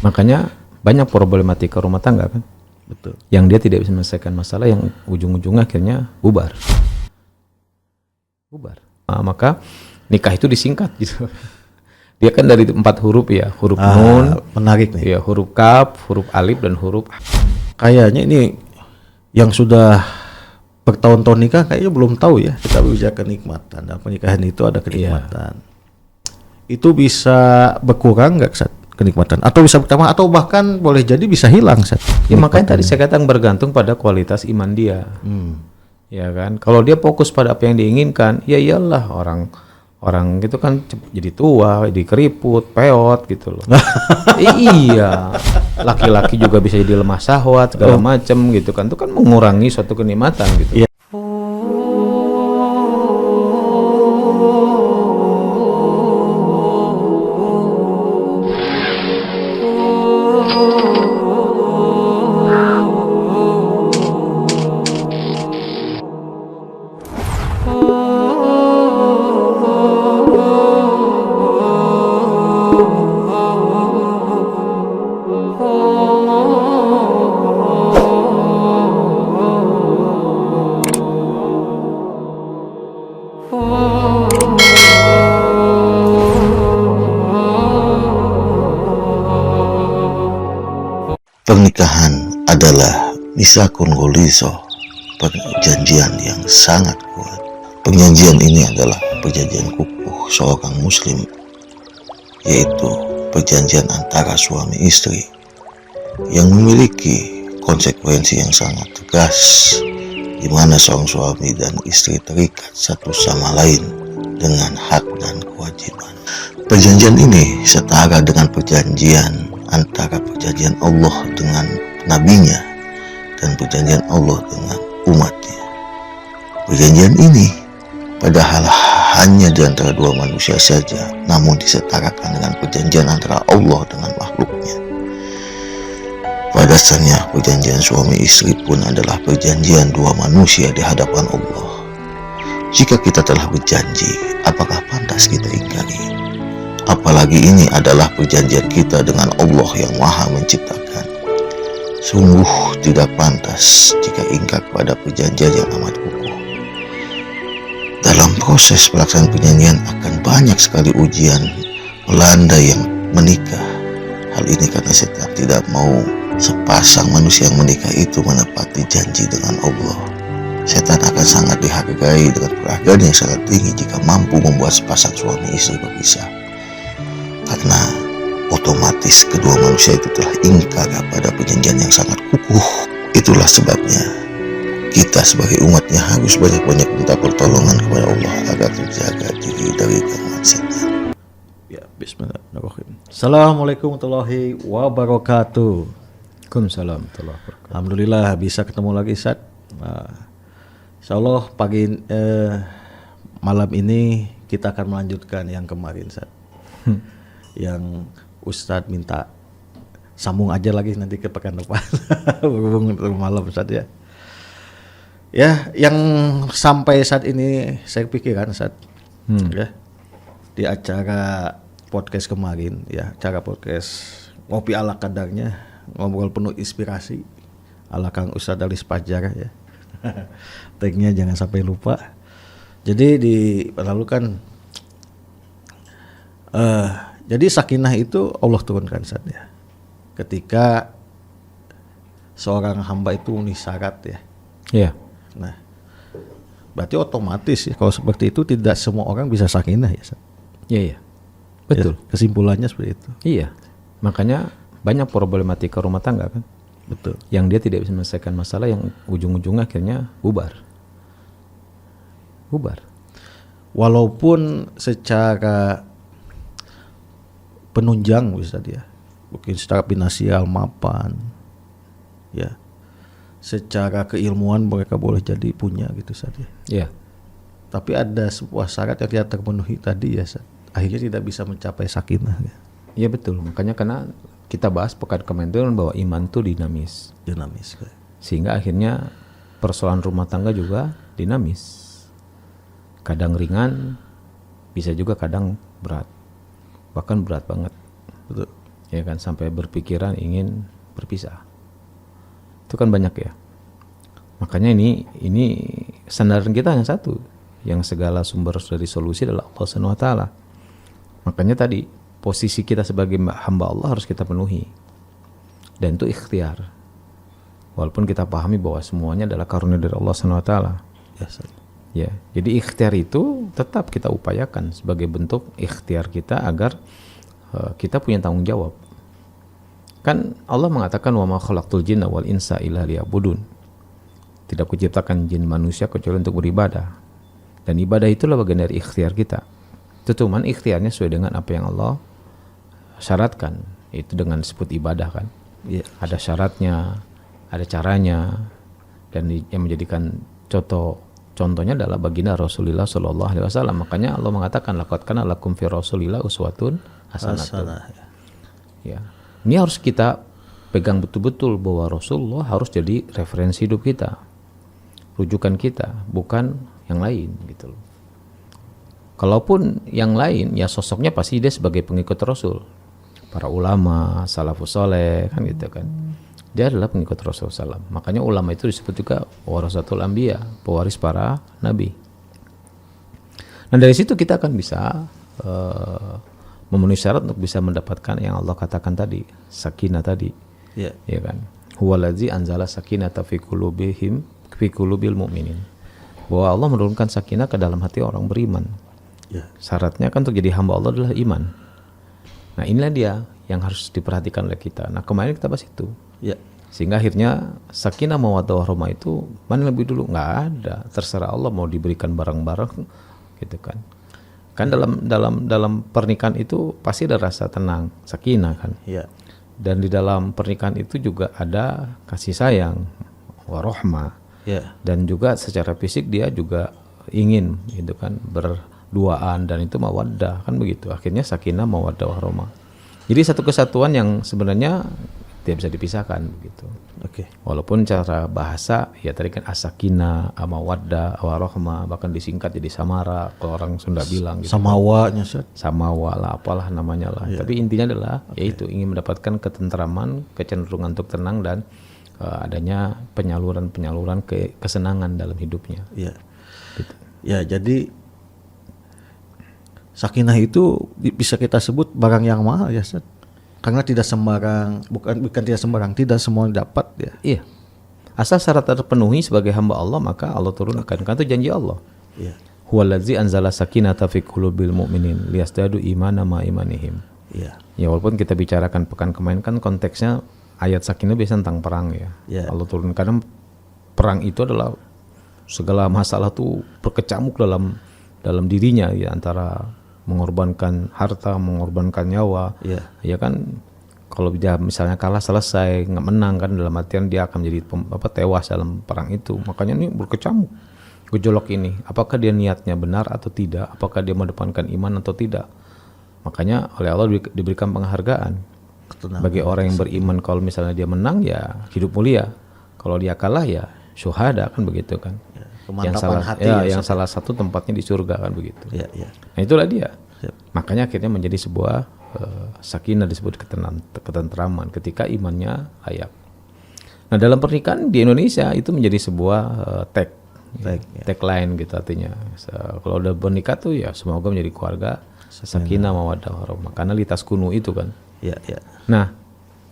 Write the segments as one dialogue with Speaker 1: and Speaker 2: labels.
Speaker 1: Makanya banyak problematika rumah tangga kan.
Speaker 2: Betul.
Speaker 1: Yang dia tidak bisa menyelesaikan masalah yang ujung-ujungnya akhirnya bubar. Maka nikah itu disingkat gitu. Dia kan dari 4 huruf ya, huruf nun,
Speaker 2: menarik nih.
Speaker 1: ya huruf kaf, huruf alif dan huruf.
Speaker 2: Kayaknya ini yang sudah bertahun-tahun nikah kayaknya belum tahu ya kita bicara kenikmatan. Dan pernikahan itu ada kenikmatan. Itu bisa berkurang nggak Sat kenikmatan? Atau bisa bertambah atau bahkan boleh jadi bisa hilang Sat?
Speaker 1: Ya makanya tadi saya katakan bergantung pada kualitas iman dia. Ya kan, kalau dia fokus pada apa yang diinginkan, ya iyalah orang gitu kan jadi tua, jadi keriput, peot gitu loh. Iya, laki-laki juga bisa jadi lemah syahwat segala macam gitu kan, itu kan mengurangi suatu kenikmatan gitu.
Speaker 3: Pernikahan adalah misakun goliso, perjanjian yang sangat kuat. Perjanjian ini adalah perjanjian kukuh seorang muslim, yaitu perjanjian antara suami istri yang memiliki konsekuensi yang sangat tegas, di mana seorang suami dan istri terikat satu sama lain dengan hak dan kewajiban. Perjanjian ini setara dengan perjanjian antara perjanjian Allah dengan nabinya dan perjanjian Allah dengan umatnya. Perjanjian ini padahal hanya di antara dua manusia saja, namun disetarakan dengan perjanjian antara Allah dengan makhluknya. Pada dasarnya perjanjian suami istri pun adalah perjanjian dua manusia di hadapan Allah. Jika kita telah berjanji, apakah pantas kita ingkari? Apalagi ini adalah perjanjian kita dengan Allah yang Maha Menciptakan. Sungguh tidak pantas jika ingkar pada perjanjian yang amat kukuh. Dalam proses pelaksanaan perjanjian akan banyak sekali ujian melanda yang menikah. Hal ini karena setan tidak mau sepasang manusia yang menikah itu menepati janji dengan Allah. Setan akan sangat dihargai dengan penghargaan yang sangat tinggi jika mampu membuat sepasang suami istri berpisah. Karena otomatis kedua manusia itu telah ingkar pada perjanjian yang sangat kukuh. Itulah sebabnya kita sebagai umatnya harus banyak-banyak minta pertolongan kepada Allah agar terjaga diri dari gangguan setan.
Speaker 2: Ya, bismillahirrahmanirrahim. Assalamualaikum warahmatullahi wabarakatuh.
Speaker 1: Waalaikumsalam warahmatullahi wabarakatuh.
Speaker 2: Alhamdulillah bisa ketemu lagi Sat. Insyaallah malam ini kita akan melanjutkan yang kemarin Sat. Yang Ustadz minta sambung aja lagi nanti ke pekan depan. Berhubung malam Ustadz ya. Ya, yang sampai saat ini saya pikirkan Ustadz ya, di acara podcast kemarin ya, acara podcast ngopi ala kadarnya, ngobrol penuh inspirasi ala Kang Ustadz Ali Spajar ya. Tagnya jangan sampai lupa. Jadi di lalu kan jadi sakinah itu Allah turunkan saja ketika seorang hamba itu memenuhi syarat ya.
Speaker 1: Iya.
Speaker 2: Nah, berarti otomatis ya kalau seperti itu tidak semua orang bisa sakinah ya.
Speaker 1: Iya. Betul.
Speaker 2: Ya, kesimpulannya seperti itu.
Speaker 1: Iya. Makanya banyak problematika rumah tangga kan.
Speaker 2: Betul.
Speaker 1: Yang dia tidak bisa menyelesaikan masalah yang ujung-ujungnya akhirnya bubar.
Speaker 2: Walaupun secara penunjang bisa dia, mungkin secara finansial mapan, ya, secara keilmuan mereka boleh jadi punya gitu saja.
Speaker 1: Iya.
Speaker 2: Tapi ada sebuah syarat yang tidak terpenuhi tadi ya, akhirnya tidak bisa mencapai sakinah. Ya.
Speaker 1: Iya betul. Makanya karena kita bahas pekan kemarin itu bahwa iman itu dinamis. Sehingga akhirnya persoalan rumah tangga juga dinamis. Kadang ringan, bisa juga kadang berat. Bahkan berat banget.
Speaker 2: Betul.
Speaker 1: ya kan, sampai berpikiran ingin berpisah. Itu kan banyak ya. Makanya ini sandaran kita hanya satu, yang segala sumber dari solusi adalah Allah Subhanahu wa taala. Makanya tadi posisi kita sebagai hamba Allah harus kita penuhi. Dan itu ikhtiar. Walaupun kita pahami bahwa semuanya adalah karunia dari Allah Subhanahu wa taala. Ya, jadi ikhtiar itu tetap kita upayakan sebagai bentuk ikhtiar kita agar kita punya tanggung jawab. Kan Allah mengatakan wa ma khalaqtul jinna wal insa illa liya'budun. Tidak kuciptakan jin manusia kecuali untuk beribadah. Dan ibadah itulah bagian dari ikhtiar kita. Itu cuman ikhtiarnya sesuai dengan apa yang Allah syaratkan. Itu dengan disebut ibadah kan. Ada syaratnya, ada caranya, dan yang menjadikan contohnya adalah baginda Rasulullah Shallallahu Alaihi Wasallam. Makanya Allah mengatakan laqad kana lakum fi Rasulillah uswatun hasanatun. Ya, ini harus kita pegang betul-betul bahwa Rasulullah harus jadi referensi hidup kita, rujukan kita, bukan yang lain gitu loh. Kalaupun yang lain, ya sosoknya pasti dia sebagai pengikut Rasul, para ulama, salafus soleh kan gitu kan. Dia adalah pengikut Rasulullah SAW. Makanya ulama itu disebut juga warasatul anbiya, pewaris para nabi. Nah dari situ kita akan bisa memenuhi syarat untuk bisa mendapatkan yang Allah katakan tadi, sakinah tadi, ya kan. Huwaladzi anzala sakinata fi qulubil mu'minin. Bahwa Allah menurunkan sakinah ke dalam hati orang beriman. Syaratnya kan untuk jadi hamba Allah adalah iman. Nah inilah dia yang harus diperhatikan oleh kita. Nah kemarin kita bahas itu. Sehingga akhirnya sakinah mawaddah warahmah itu mana lebih dulu, nggak ada, terserah Allah mau diberikan bareng-bareng gitu kan. Kan dalam pernikahan itu pasti ada rasa tenang, sakinah kan. Dan di dalam pernikahan itu juga ada kasih sayang, warahmah. Dan juga secara fisik dia juga ingin gitu kan berduaan, dan itu mawaddah kan begitu. Akhirnya sakinah mawaddah warahmah. Jadi satu kesatuan yang sebenarnya tidak bisa dipisahkan begitu. Walaupun cara bahasa ya tadi kan as-sakinah, mawaddah, warahmah, bahkan disingkat jadi samara kalau orang Sunda bilang gitu. Samawa lah, apalah namanya lah. Tapi intinya adalah yaitu ingin mendapatkan ketentraman, kecenderungan untuk tenang, dan adanya penyaluran kesenangan dalam hidupnya.
Speaker 2: Gitu. Ya, jadi sakinah itu bisa kita sebut barang yang mahal ya, Ustaz. Karena tidak sembarang, bukan tidak sembarang, tidak semua dapat ya.
Speaker 1: Iya. Asal syarat terpenuhi sebagai hamba Allah, maka Allah turunkan. Kan itu janji Allah. Huwaladzi anzala sakinata fi qulubil mu'minin liyazdadu imana ma imanihim. Ya walaupun kita bicarakan pekan kemarin kan konteksnya ayat sakinah biasanya tentang perang ya. Allah turunkan karena perang itu adalah segala masalah tuh berkecamuk dalam dirinya ya, antara mengorbankan harta, mengorbankan nyawa, ya kan. Kalau dia misalnya kalah selesai, nggak menang kan, dalam artian dia akan menjadi tewas dalam perang itu. Makanya ini berkecamuk gejolak ini. Apakah dia niatnya benar atau tidak? Apakah dia mendepankan iman atau tidak? Makanya oleh Allah diberikan penghargaan bagi orang yang beriman. Kalau misalnya dia menang ya hidup mulia, kalau dia kalah ya syuhada kan begitu kan. Yang salah satu tempatnya di surga kan begitu. Nah itulah dia. Makanya akhirnya menjadi sebuah sakinah, disebut ketentraman ketika imannya layak. Nah dalam pernikahan di Indonesia itu menjadi sebuah tagline gitu artinya. Kalau udah bernikah tuh ya semoga menjadi keluarga sakinah mawaddah warahmah, karena litas kunu itu kan. Nah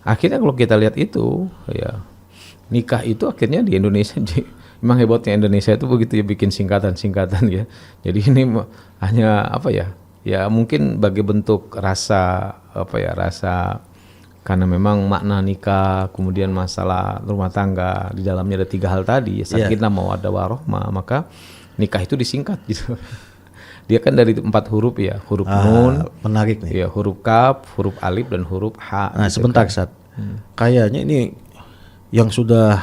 Speaker 1: akhirnya kalau kita lihat itu ya, nikah itu akhirnya di Indonesia memang hebatnya Indonesia itu begitu ya, bikin singkatan ya. Jadi ini hanya apa ya? Ya mungkin bagi bentuk rasa karena memang makna nikah, kemudian masalah rumah tangga, di dalamnya ada 3 hal tadi, sakinah mawaddah warahmah, maka nikah itu disingkat gitu. Dia kan dari 4 huruf ya, huruf nun,
Speaker 2: menarik nih.
Speaker 1: Ya, huruf kaf, huruf alif, dan huruf ha.
Speaker 2: Nah gitu sebentar kan. Kayaknya ini yang sudah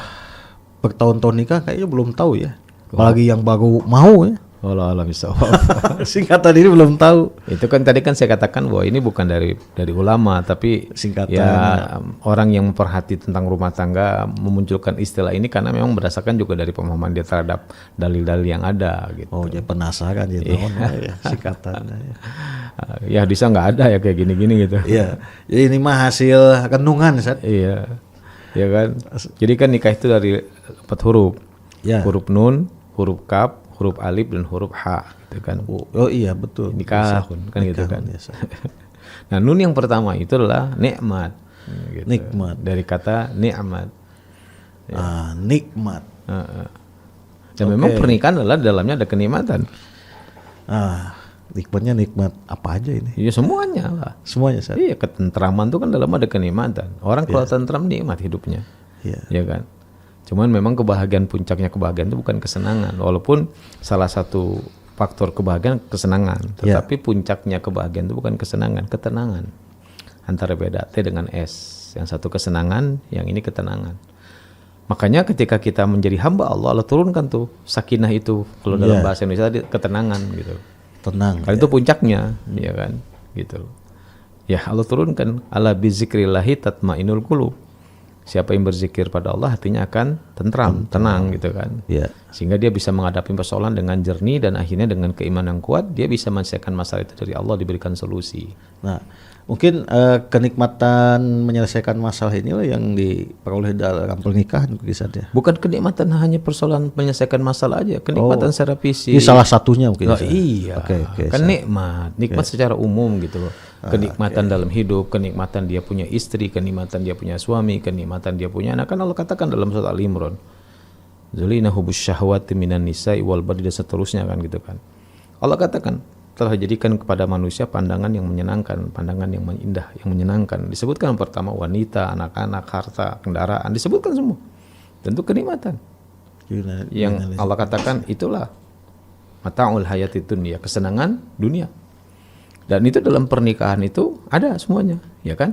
Speaker 2: bertahun-tahun nikah kayaknya belum tahu ya. Apalagi yang baru mau ya.
Speaker 1: Wallahu a'lam bishawab.
Speaker 2: Singkatan ini belum tahu.
Speaker 1: Itu kan tadi kan saya katakan bahwa ini bukan dari ulama, tapi
Speaker 2: Singkatan.
Speaker 1: ya orang yang memperhati tentang rumah tangga memunculkan istilah ini karena memang berdasarkan juga dari pemahaman dia terhadap dalil-dalil yang ada gitu.
Speaker 2: Oh, dia penasaran gitu. Ya, singkatannya.
Speaker 1: Ya bisa nggak ada ya kayak gini-gini gitu.
Speaker 2: Iya. Jadi ini mah hasil renungan, Ustaz.
Speaker 1: Iya. Ya kan. Jadi kan nikah itu dari 4 huruf.
Speaker 2: Ya.
Speaker 1: Huruf nun, huruf kaf, huruf alif dan huruf ha gitu kan.
Speaker 2: Oh iya betul.
Speaker 1: Nikah kan gitu kan. Nah, nun yang pertama itu adalah nikmat. Gitu.
Speaker 2: Nikmat.
Speaker 1: Dari kata nikmat.
Speaker 2: Ya. Nikmat.
Speaker 1: Dan memang pernikahan adalah dalamnya ada kenikmatan.
Speaker 2: Nikmatnya nikmat apa aja ini?
Speaker 1: Iya semuanya lah.
Speaker 2: Semuanya, Ustaz.
Speaker 1: Iya, ketentraman itu kan dalam ada kenikmatan. Orang kalau tentram nikmat hidupnya.
Speaker 2: Iya.
Speaker 1: Ya kan. Cuman memang kebahagiaan, puncaknya kebahagiaan itu bukan kesenangan. Walaupun salah satu faktor kebahagiaan kesenangan, tetapi puncaknya kebahagiaan itu bukan kesenangan, ketenangan. Antara beda T dengan S. Yang satu kesenangan, yang ini ketenangan. Makanya ketika kita menjadi hamba Allah, Allah turunkan tuh sakinah itu. Kalau dalam bahasa Indonesia tadi ketenangan gitu.
Speaker 2: Tenang.
Speaker 1: Karena itu puncaknya, ya kan, gitu. Ya Allah turunkan ala bizikrillahi tatmainul qulub. Siapa yang berzikir pada Allah hatinya akan tentram, tenang gitu kan.
Speaker 2: Ya.
Speaker 1: Sehingga dia bisa menghadapi persoalan dengan jernih dan akhirnya dengan keimanan yang kuat dia bisa menyelesaikan masalah itu dari Allah, diberikan solusi.
Speaker 2: Nah, mungkin kenikmatan menyelesaikan masalah inilah yang diperoleh dalam pernikahan kisah ya.
Speaker 1: Bukan kenikmatan hanya persoalan menyelesaikan masalah aja, kenikmatan secara fisik.
Speaker 2: Ini salah satunya mungkin.
Speaker 1: Oh, iya. Kan nikmat secara umum gitu loh. Kenikmatan dalam hidup, kenikmatan dia punya istri, kenikmatan dia punya suami, kenikmatan dia punya anak. Kan Allah katakan dalam surat Al-Imran, Zulina hubus syahwati minan nisa'i wal badi dan seterusnya kan gitu kan. Allah katakan telah dijadikan kepada manusia pandangan yang menyenangkan, pandangan yang indah, yang menyenangkan. Disebutkan yang pertama wanita, anak-anak, harta, kendaraan, disebutkan semua. Tentu kenikmatan. Yang Allah katakan itulah mata'ul hayati dunya, kesenangan dunia. Dan itu dalam pernikahan itu ada semuanya, ya kan?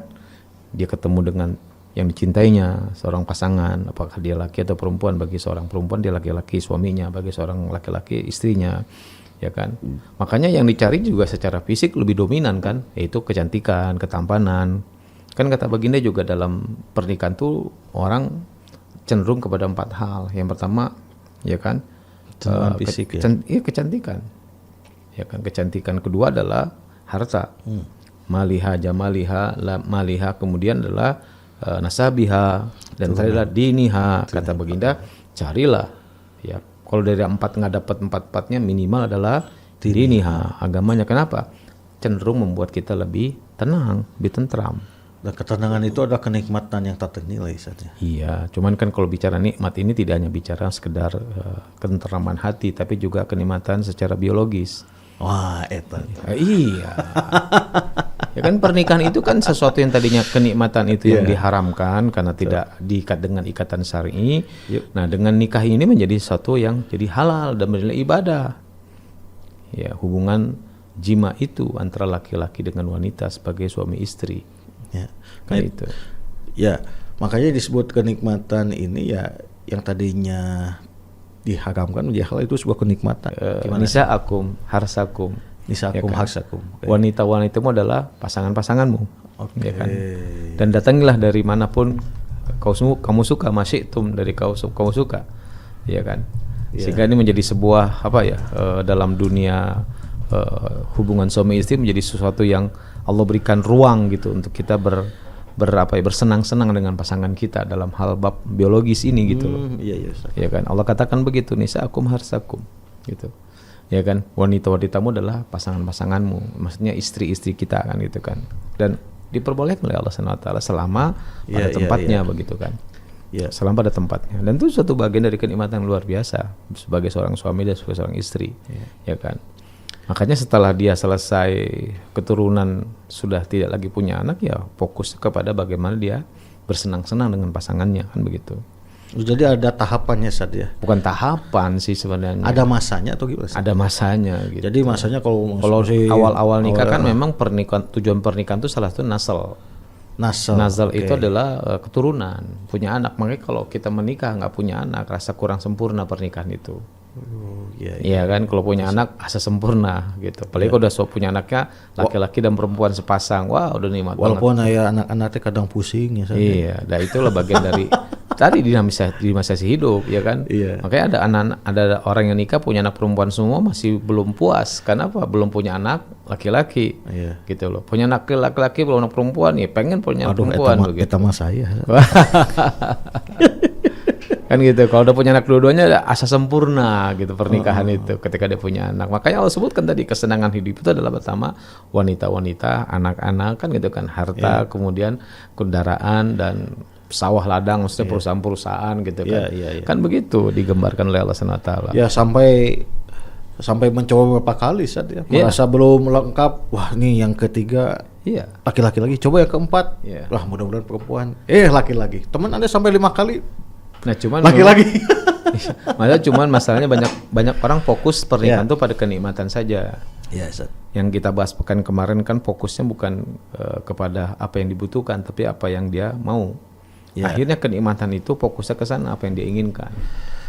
Speaker 1: Dia ketemu dengan yang dicintainya, seorang pasangan, apakah dia laki atau perempuan. Bagi seorang perempuan dia laki-laki suaminya, bagi seorang laki-laki istrinya, ya kan? Makanya yang dicari juga secara fisik lebih dominan kan, yaitu kecantikan, ketampanan. Kan kata baginda juga dalam pernikahan tuh orang cenderung kepada 4 hal. Yang pertama, ya kan?
Speaker 2: Fisik
Speaker 1: kecantikan. Ya kan, kecantikan kedua adalah harta. Maliha jamaliha maliha, kemudian adalah nasabiha, dan terakhir diniha. Kata baginda, carilah ya, kalau dari 4 nggak dapat 4-4-nya minimal adalah diniha, agamanya. Kenapa? Cenderung membuat kita lebih tenang, lebih tentram.
Speaker 2: Dan ketenangan itu adalah kenikmatan yang tak ternilai saja.
Speaker 1: Iya, cuman kan kalau bicara nikmat ini tidak hanya bicara sekedar ketentraman hati, tapi juga kenikmatan secara biologis.
Speaker 2: Wah, eta.
Speaker 1: Iya. Ya kan pernikahan itu kan sesuatu yang tadinya kenikmatan itu yang diharamkan karena tidak diikat dengan ikatan syar'i. Nah, dengan nikah ini menjadi sesuatu yang jadi halal dan bernilai ibadah. Ya, hubungan jima itu antara laki-laki dengan wanita sebagai suami istri.
Speaker 2: Ya,
Speaker 1: kan itu.
Speaker 2: Ya, makanya disebut kenikmatan ini ya yang tadinya diharamkan menjadi halal, itu sebuah kenikmatan.
Speaker 1: Nisa'akum harsakum.
Speaker 2: Nisa'akum harsakum.
Speaker 1: Wanita-wanitamu adalah pasangan-pasanganmu. Ya kan? Dan datangilah dari manapun kamu suka, masyitum, dari kamu suka. Ya kan? Sehingga ini menjadi sebuah dalam dunia hubungan suami istri menjadi sesuatu yang Allah berikan ruang gitu untuk kita bersenang-senang dengan pasangan kita dalam hal bab biologis ini gitu loh. Ya kan, Allah katakan begitu, nisa'akum harsakum gitu. Ya kan, wanita-wanitamu adalah pasangan-pasanganmu, maksudnya istri-istri kita kan gitu kan. Dan diperbolehkan oleh Allah SWT selama pada tempatnya begitu kan. Selama pada tempatnya. Dan itu suatu bagian dari kenikmatan luar biasa sebagai seorang suami dan sebagai seorang istri. Ya kan. Makanya setelah dia selesai keturunan, sudah tidak lagi punya anak, ya fokus kepada bagaimana dia bersenang-senang dengan pasangannya kan begitu.
Speaker 2: Jadi ada tahapannya saja.
Speaker 1: Bukan tahapan sih sebenarnya.
Speaker 2: Ada masanya atau gimana?
Speaker 1: Ada masanya gitu.
Speaker 2: Jadi masanya kalau
Speaker 1: awal-awal nikah kan memang tujuan pernikahan itu salah satu nasal itu adalah keturunan, punya anak. Makanya kalau kita menikah nggak punya anak, rasa kurang sempurna pernikahan itu. Iya kan, kalau punya anak asa sempurna gitu. Apalagi kalau udah punya anaknya laki-laki dan perempuan sepasang, wah udah nikmat banget.
Speaker 2: Walaupun ya anak-anaknya kadang pusing ya.
Speaker 1: Iya, nah itulah bagian dari tadi dinamisasi hidup, ya kan.
Speaker 2: Iya.
Speaker 1: Makanya ada orang yang nikah punya anak perempuan semua masih belum puas. Kenapa? Belum punya anak laki-laki, gitu loh. Punya anak laki-laki belum anak perempuan, ya pengen punya anak perempuan begitu.
Speaker 2: Eta mah saya.
Speaker 1: Kan gitu, kalau udah punya anak dua-duanya asa sempurna gitu pernikahan itu ketika dia punya anak. Makanya Allah sebutkan tadi kesenangan hidup itu adalah pertama wanita-wanita, anak-anak kan gitu kan, harta, kemudian kendaraan dan sawah ladang, maksudnya perusahaan-perusahaan gitu kan. Kan begitu digambarkan oleh Allah Subhanahu wa taala.
Speaker 2: Ya sampai mencoba beberapa kali saat ya merasa belum lengkap, wah nih yang ketiga laki-laki lagi, coba yang keempat, lah mudah-mudahan perempuan, laki-laki. Teman Anda sampai 5 kali.
Speaker 1: Nah cuman
Speaker 2: laki-laki.
Speaker 1: Masalahnya banyak orang fokus pernikahan tuh pada kenikmatan saja. Yang kita bahas pekan kemarin kan fokusnya bukan kepada apa yang dibutuhkan, tapi apa yang dia mau. Akhirnya kenikmatan itu fokusnya ke sana, apa yang dia inginkan.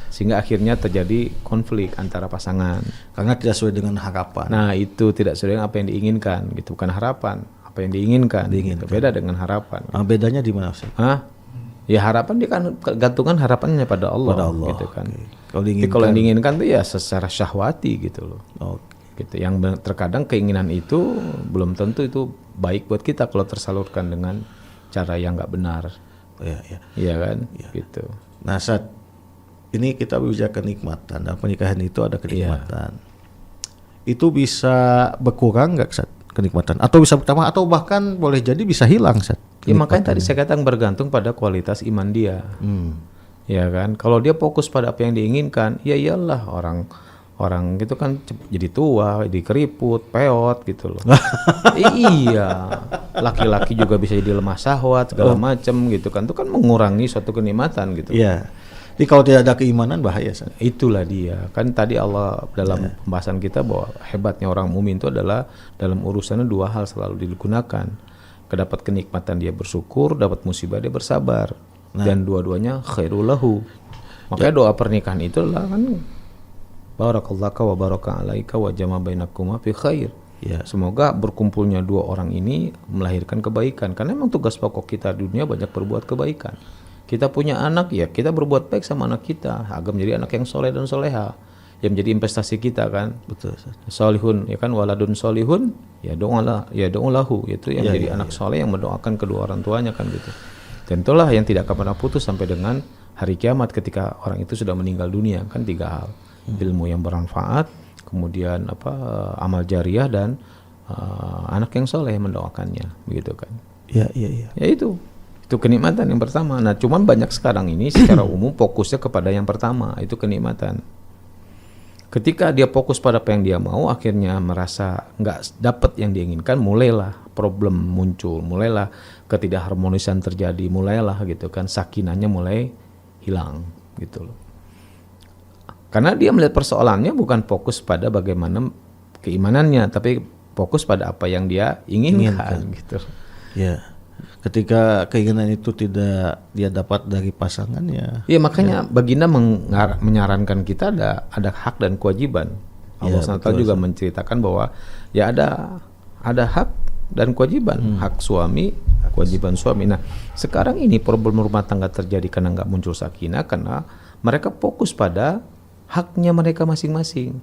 Speaker 1: Sehingga akhirnya terjadi konflik antara pasangan
Speaker 2: karena tidak sesuai dengan harapan.
Speaker 1: Nah itu tidak sesuai dengan apa yang diinginkan, gitu. Bukan harapan, apa yang diinginkan. Beda dengan harapan.
Speaker 2: Bedanya di mana sih?
Speaker 1: Ya harapan dia kan gantungan harapannya pada Allah, gitu kan. Kalau yang diinginkan tuh ya secara syahwati gitu loh. Gitu. Yang terkadang keinginan itu belum tentu itu baik buat kita kalau tersalurkan dengan cara yang nggak benar. Iya kan, gitu.
Speaker 2: Nah saat ini kita bicara kenikmatan dan pernikahan itu ada kenikmatan. Itu bisa berkurang nggak saat kenikmatan? Atau bisa bertambah atau bahkan boleh jadi bisa hilang saat?
Speaker 1: Ya makanya tadi saya katakan bergantung pada kualitas iman dia. Ya kan, kalau dia fokus pada apa yang diinginkan, ya iyalah orang gitu kan jadi tua, jadi keriput, peot gitu loh. Iya, laki-laki juga bisa jadi lemah syahwat segala macam gitu kan, itu kan mengurangi suatu kenikmatan gitu.
Speaker 2: Iya. Jadi kalau tidak ada keimanan bahaya.
Speaker 1: Itulah dia. Kan tadi Allah dalam pembahasan kita bahwa hebatnya orang mukmin itu adalah dalam urusannya 2 hal selalu digunakan. Kedapat kenikmatan dia bersyukur, dapat musibah dia bersabar. Dan dua-duanya khairul lahu. Makanya doa pernikahan itu adalah kan barakallaka wa baraka alaika wa jama bainakuma fi khair. Semoga berkumpulnya 2 orang ini melahirkan kebaikan. Karena memang tugas pokok kita di dunia banyak berbuat kebaikan. Kita punya anak ya kita berbuat baik sama anak kita agar menjadi anak yang soleh dan soleha, yang menjadi investasi kita kan. Betul. Solihun ya kan, waladun solihun ya do'ulahu, itu yang jadi anak soleh yang mendoakan kedua orang tuanya kan gitu. Dan itulah yang tidak akan pernah putus sampai dengan hari kiamat ketika orang itu sudah meninggal dunia kan. 3 hal, ilmu yang bermanfaat, kemudian amal jariah dan anak yang soleh mendoakannya begitu kan. Ya itu kenikmatan yang pertama. Nah cuman banyak sekarang ini secara umum fokusnya kepada yang pertama, itu kenikmatan. Ketika dia fokus pada apa yang dia mau, akhirnya merasa nggak dapat yang diinginkan, mulailah problem muncul, mulailah ketidakharmonisan terjadi, mulailah gitu kan, sakinahnya mulai hilang gitu loh. Karena dia melihat persoalannya bukan fokus pada bagaimana keimanannya, tapi fokus pada apa yang dia inginkan. Gitu.
Speaker 2: Ketika keinginan itu tidak dia dapat dari pasangannya.
Speaker 1: Iya makanya baginda menyarankan kita ada hak dan kewajiban. Allah SWT juga menceritakan bahwa ya ada hak dan kewajiban, hak suami, kewajiban suami. Nah sekarang ini problem rumah tangga terjadi karena nggak muncul sakinah karena mereka fokus pada haknya mereka masing-masing.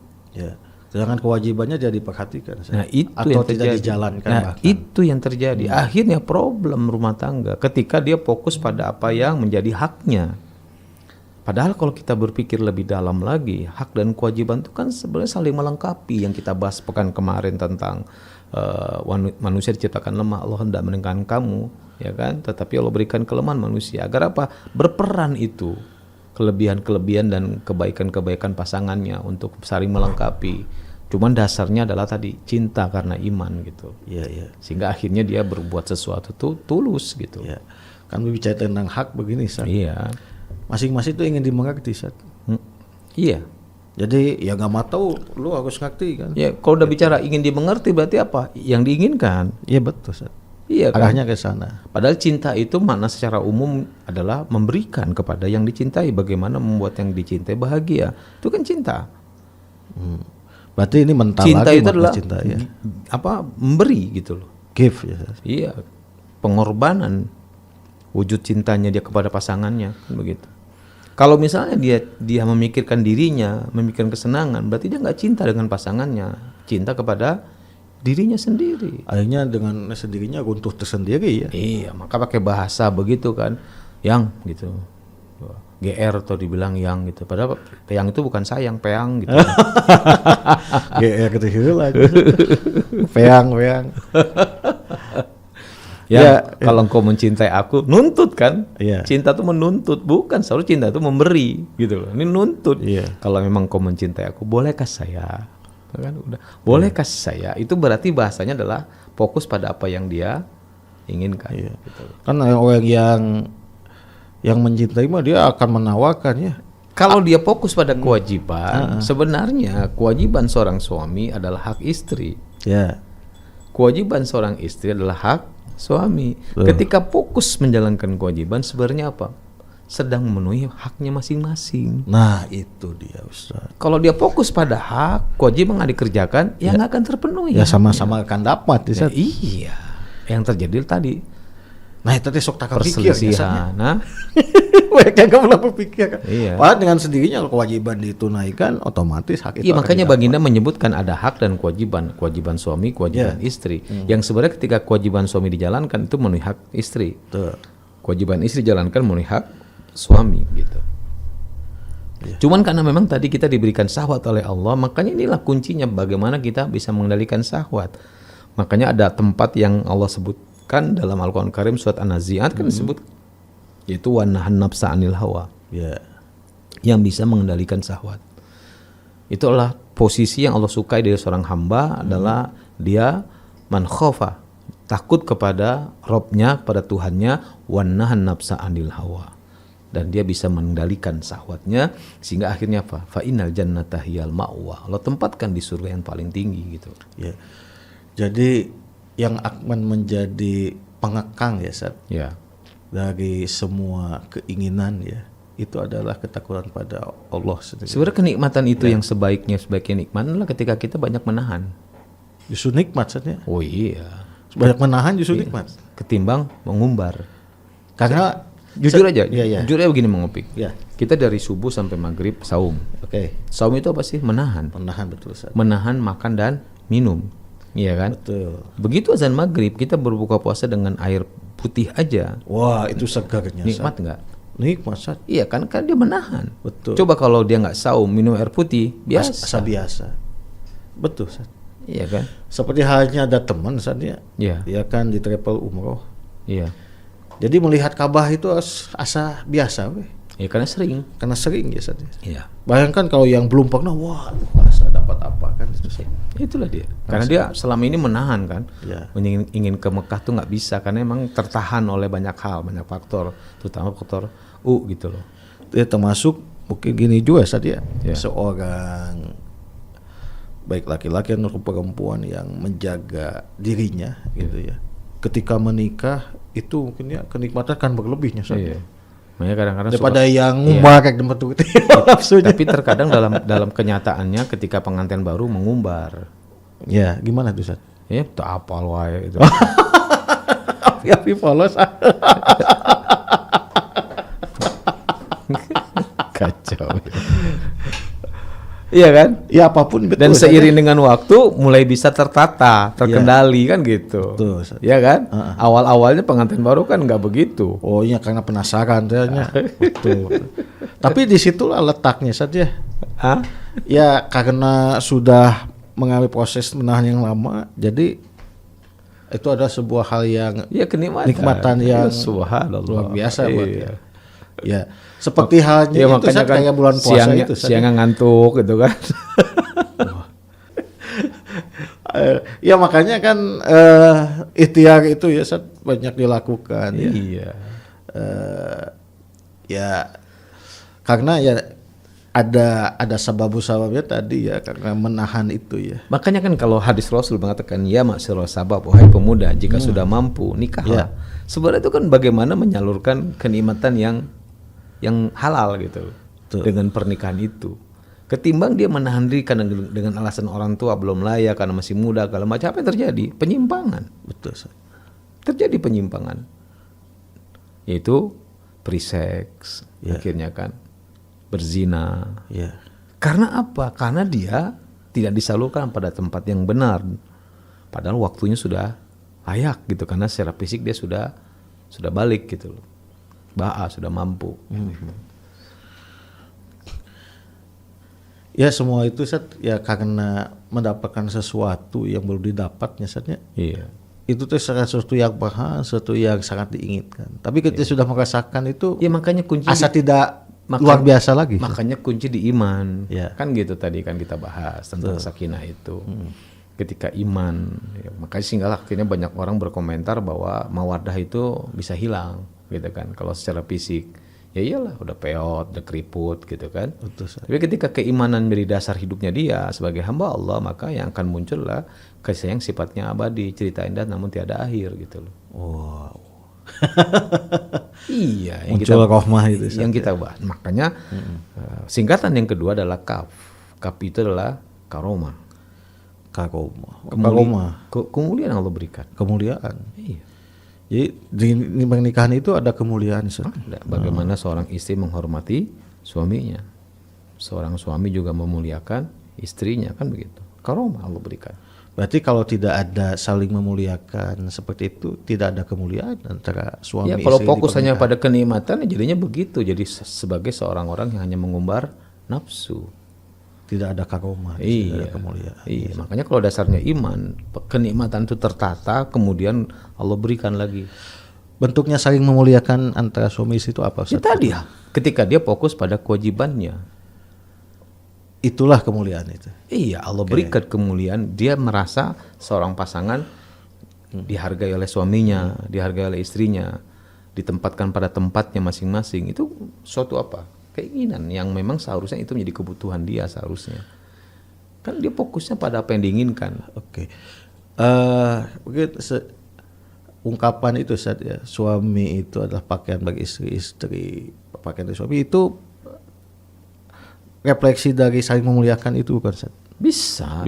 Speaker 2: Sedangkan kewajibannya jadi diperhatikan.
Speaker 1: Nah itu
Speaker 2: atau
Speaker 1: yang
Speaker 2: tidak
Speaker 1: terjadi.
Speaker 2: dijalankan.
Speaker 1: Nah bahkan. Itu yang terjadi. Akhirnya problem rumah tangga ketika dia fokus pada apa yang menjadi haknya. Padahal kalau kita berpikir lebih dalam lagi, hak dan kewajiban itu kan sebenarnya saling melengkapi. Yang kita bahas pekan kemarin tentang manusia diciptakan lemah, Allah hendak meningkatkan kamu, ya kan? Tetapi Allah berikan kelemahan manusia agar apa? Berperan itu. Kelebihan-kelebihan dan kebaikan-kebaikan pasangannya untuk saling melengkapi. Cuman dasarnya adalah tadi cinta karena iman gitu. Sehingga akhirnya dia berbuat sesuatu tuh tulus gitu.
Speaker 2: Kan bicara tentang hak begini, Sat. Masing-masing itu ingin dimengerti, Sat. Jadi ya nggak mau tahu, lu harus ngerti kan.
Speaker 1: Ya kalau udah bicara ingin dimengerti berarti apa? Yang diinginkan.
Speaker 2: Iya betul, Sat.
Speaker 1: Iya kan?
Speaker 2: Arahnya ke sana.
Speaker 1: Padahal cinta itu makna secara umum adalah memberikan kepada yang dicintai. Bagaimana membuat yang dicintai bahagia. Itu kan cinta.
Speaker 2: Berarti ini mental
Speaker 1: Cinta
Speaker 2: lagi
Speaker 1: itu
Speaker 2: makna
Speaker 1: adalah
Speaker 2: cinta ya.
Speaker 1: memberi gitu loh.
Speaker 2: Give ya.
Speaker 1: Iya, pengorbanan wujud cintanya dia kepada pasangannya kan begitu. Kalau misalnya dia memikirkan dirinya, memikirkan kesenangan, berarti dia nggak cinta dengan pasangannya, cinta kepada dirinya sendiri.
Speaker 2: Akhirnya dengan sendirinya runtuh tersendiri ya.
Speaker 1: Iya, maka pakai bahasa begitu kan, yang gitu, GR atau dibilang yang gitu. Padahal yang itu bukan sayang, peang gitu.
Speaker 2: GR gitu heula. Peang.
Speaker 1: Ya, kalau engkau mencintai aku, nuntut kan?
Speaker 2: Iya.
Speaker 1: Cinta itu menuntut, bukan selalu cinta itu memberi, gitu loh. Ini nuntut.
Speaker 2: Iya.
Speaker 1: Kalau memang kau mencintai aku, bolehkah saya? Kan udah. Bolehkah saya? Itu berarti bahasanya adalah fokus pada apa yang dia inginkan.
Speaker 2: Iya.
Speaker 1: Gitu.
Speaker 2: Kan orang yang mencintai mah dia akan menawarkan ya.
Speaker 1: Kalau dia fokus pada kewajiban, sebenarnya kewajiban seorang suami adalah hak istri.
Speaker 2: Ya.
Speaker 1: Kewajiban seorang istri adalah hak suami. Ketika fokus menjalankan kewajiban, sebenarnya apa? Sedang memenuhi haknya masing-masing.
Speaker 2: Nah itu dia Ustaz.
Speaker 1: Kalau dia fokus pada hak, kewajiban nggak dikerjakan, ya nggak akan terpenuhi.
Speaker 2: Ya sama-sama akan dapat
Speaker 1: Ya,
Speaker 2: Ustaz.
Speaker 1: iya. Yang terjadi tadi
Speaker 2: Nah itu teh sok tak kepikir
Speaker 1: perselisihan. Nah,
Speaker 2: banyak yang kamu belum berpikir kan.
Speaker 1: Iya.
Speaker 2: Padahal dengan sendirinya kalau kewajiban ditunaikan otomatis hak itu
Speaker 1: iya
Speaker 2: akan
Speaker 1: makanya
Speaker 2: didapat.
Speaker 1: Baginda menyebutkan ada hak dan kewajiban, kewajiban suami, kewajiban istri. Yang sebenarnya ketika kewajiban suami dijalankan itu memenuhi hak istri.
Speaker 2: Tuh.
Speaker 1: Kewajiban istri dijalankan memenuhi hak suami gitu. Cuman karena memang tadi kita diberikan syahwat oleh Allah, makanya inilah kuncinya bagaimana kita bisa mengendalikan syahwat. Makanya ada tempat yang Allah sebutkan dalam Al-Quran Karim surat An-Nazi'at kan disebut yaitu wanahan nafsa anil hawa,
Speaker 2: Ya.
Speaker 1: yang bisa mengendalikan syahwat. Itu adalah posisi yang Allah sukai dari seorang hamba adalah dia man khofa, takut kepada Robnya, kepada Tuhannya, wanahan nafsa anil hawa, dan dia bisa mengendalikan syahwatnya sehingga akhirnya apa? Fa innal jannata hiyal ma'wa. Allah tempatkan di surga yang paling tinggi gitu.
Speaker 2: Ya. Jadi yang akan menjadi pengekang ya Sat,
Speaker 1: Ya.
Speaker 2: dari semua keinginan ya, itu adalah ketakutan pada Allah sendiri.
Speaker 1: Sebenarnya kenikmatan itu yang sebaiknya nikmat adalah ketika kita banyak menahan.
Speaker 2: Justru nikmat Sat ya.
Speaker 1: Oh iya.
Speaker 2: Banyak menahan justru nikmat.
Speaker 1: Ketimbang mengumbar.
Speaker 2: Karena
Speaker 1: Jujur aja,
Speaker 2: Iya.
Speaker 1: jujur aja begini mengopik.
Speaker 2: Ya.
Speaker 1: Kita dari subuh sampai maghrib saum.
Speaker 2: Oke.
Speaker 1: Saum itu apa sih? Menahan.
Speaker 2: Menahan betul Sat.
Speaker 1: Menahan makan dan minum. Iya kan?
Speaker 2: Betul.
Speaker 1: Begitu azan maghrib kita berbuka puasa dengan air putih aja.
Speaker 2: Wah, itu segarnya
Speaker 1: Nikmat
Speaker 2: Sat.
Speaker 1: nggak?
Speaker 2: Nikmat Sat.
Speaker 1: Iya kan dia menahan.
Speaker 2: Betul.
Speaker 1: Coba kalau dia nggak saum minum air putih biasa.
Speaker 2: Asa biasa. Betul Sat.
Speaker 1: Iya kan?
Speaker 2: Seperti halnya ada teman Sat ya.
Speaker 1: Iya.
Speaker 2: Dia kan di travel umroh.
Speaker 1: Iya.
Speaker 2: Jadi melihat Ka'bah itu asa biasa weh.
Speaker 1: Ya karena sering.
Speaker 2: Karena sering ya Sat.
Speaker 1: Iya.
Speaker 2: Bayangkan kalau yang belum pernah, wah masa dapat apa kan itu Sat.
Speaker 1: Itulah dia. Karena dia selama ini menahan kan.
Speaker 2: Ya.
Speaker 1: Ingin ke Mekah tuh nggak bisa karena emang tertahan oleh banyak hal, banyak faktor, terutama faktor gitu loh.
Speaker 2: Dia termasuk mungkin gini juga Sat ya.
Speaker 1: Ya.
Speaker 2: Seorang baik laki-laki atau perempuan yang menjaga dirinya gitu ya. Ketika menikah itu mungkin ya kenikmatan kan berlebihnya Sat.
Speaker 1: Iya. Makanya kadang-kadang
Speaker 2: Daripada
Speaker 1: suka-
Speaker 2: yang
Speaker 1: Iya.
Speaker 2: ngumbar kayak tempat itu nafsunya.
Speaker 1: Tapi terkadang dalam kenyataannya ketika pengantin baru mengumbar.
Speaker 2: Ya, gimana tuh Sat?
Speaker 1: Ya, itu apal wae itu.
Speaker 2: Api polos.
Speaker 1: Kacau. Iya kan?
Speaker 2: Ya apapun betul.
Speaker 1: Dan
Speaker 2: Sat.
Speaker 1: seiring dengan waktu mulai bisa tertata, terkendali kan gitu.
Speaker 2: Betul, Sat.
Speaker 1: Iya kan? Awal-awalnya pengantin baru kan nggak begitu.
Speaker 2: Oh iya karena penasaran ternyata. Betul. Tapi disitulah letaknya saja.
Speaker 1: Hah?
Speaker 2: Ya karena sudah mengalami proses menahan yang lama, jadi itu adalah sebuah hal yang
Speaker 1: Ya kenikmatan.
Speaker 2: nikmatan yang
Speaker 1: Ya, subhanallah.
Speaker 2: luar biasa buat
Speaker 1: Iya.
Speaker 2: dia. Ya seperti halnya
Speaker 1: Ya,
Speaker 2: itu
Speaker 1: makanya
Speaker 2: Sat, kayak bulan puasa itu Sat.
Speaker 1: siangnya ngantuk gitu kan.
Speaker 2: Ya makanya kan ikhtiar itu ya Sat, banyak dilakukan ya.
Speaker 1: Iya.
Speaker 2: Ya karena ya ada sababnya tadi ya, karena menahan itu ya.
Speaker 1: Makanya kan kalau hadis Rasul mengatakan ya masyarul sabab, wahai pemuda, jika sudah mampu nikahlah. Sebenarnya itu kan bagaimana menyalurkan kenikmatan yang halal gitu dengan pernikahan itu. Ketimbang dia menahan diri karena dengan alasan orang tua belum layak karena masih muda, kalau macam apa yang terjadi? Penyimpangan.
Speaker 2: Betul.
Speaker 1: Terjadi penyimpangan. Yaitu pre-sex akhirnya kan. Berzina.
Speaker 2: Ya.
Speaker 1: Karena apa? Karena dia tidak disalurkan pada tempat yang benar. Padahal waktunya sudah layak gitu, karena secara fisik dia sudah balik gitu loh. Sudah mampu.
Speaker 2: Ya semua itu Sat, ya karena mendapatkan sesuatu yang belum didapatnya Satnya.
Speaker 1: Iya.
Speaker 2: Itu tuh sesuatu yang mahal, sesuatu yang sangat diinginkan. Tapi ketika sudah merasakan itu,
Speaker 1: Ya makanya kunci
Speaker 2: asa tidak luar biasa lagi.
Speaker 1: Makanya kunci di iman.
Speaker 2: Ya.
Speaker 1: Kan gitu tadi kan kita bahas tentang sakinah itu. Ketika iman, ya, makanya sehingga akhirnya banyak orang berkomentar bahwa mawaddah itu bisa hilang gitu kan. Kalau secara fisik ya iyalah udah peot, udah keriput gitu kan.
Speaker 2: Betul.
Speaker 1: Tapi ketika keimanan menjadi dasar hidupnya dia sebagai hamba Allah, maka yang akan muncullah kasih sayang sifatnya abadi, cerita indah namun tiada akhir gitu loh.
Speaker 2: Wow.
Speaker 1: Iya,
Speaker 2: Muncul rahmah itu
Speaker 1: yang kita bahas. Makanya singkatan yang kedua adalah kaf. Kaf itu adalah karomah. Kemuliaan yang Allah berikan.
Speaker 2: Kemuliaan.
Speaker 1: Iya.
Speaker 2: Jadi di pernikahan itu ada kemuliaan.
Speaker 1: Bagaimana seorang istri menghormati suaminya, seorang suami juga memuliakan istrinya, kan begitu. Karomah Allah berikan.
Speaker 2: Berarti kalau tidak ada saling memuliakan seperti itu, tidak ada kemuliaan antara suami
Speaker 1: ya,
Speaker 2: istri.
Speaker 1: kalau fokus hanya pada kenikmatan, jadinya begitu. Jadi sebagai seorang orang yang hanya mengumbar nafsu.
Speaker 2: Tidak ada karomah,
Speaker 1: Iya,
Speaker 2: tidak ada kemuliaan.
Speaker 1: Iya, makanya kalau dasarnya iman, kenikmatan itu tertata, kemudian Allah berikan lagi.
Speaker 2: Bentuknya saling memuliakan antara suami istri itu apa?
Speaker 1: Ya tadi ya, ketika dia fokus pada kewajibannya.
Speaker 2: Itulah kemuliaan itu.
Speaker 1: Iya, Allah berikan kemuliaan. Dia merasa seorang pasangan dihargai oleh suaminya, dihargai oleh istrinya, ditempatkan pada tempatnya masing-masing. Itu suatu apa? Keinginan yang memang seharusnya itu menjadi kebutuhan dia seharusnya. Kan dia fokusnya pada apa yang diinginkan.
Speaker 2: Oke. Ungkapan itu saat ya, suami itu adalah pakaian bagi istri, istri pakaian dari suami, itu refleksi dari saling memuliakan itu bukan Sat?
Speaker 1: Bisa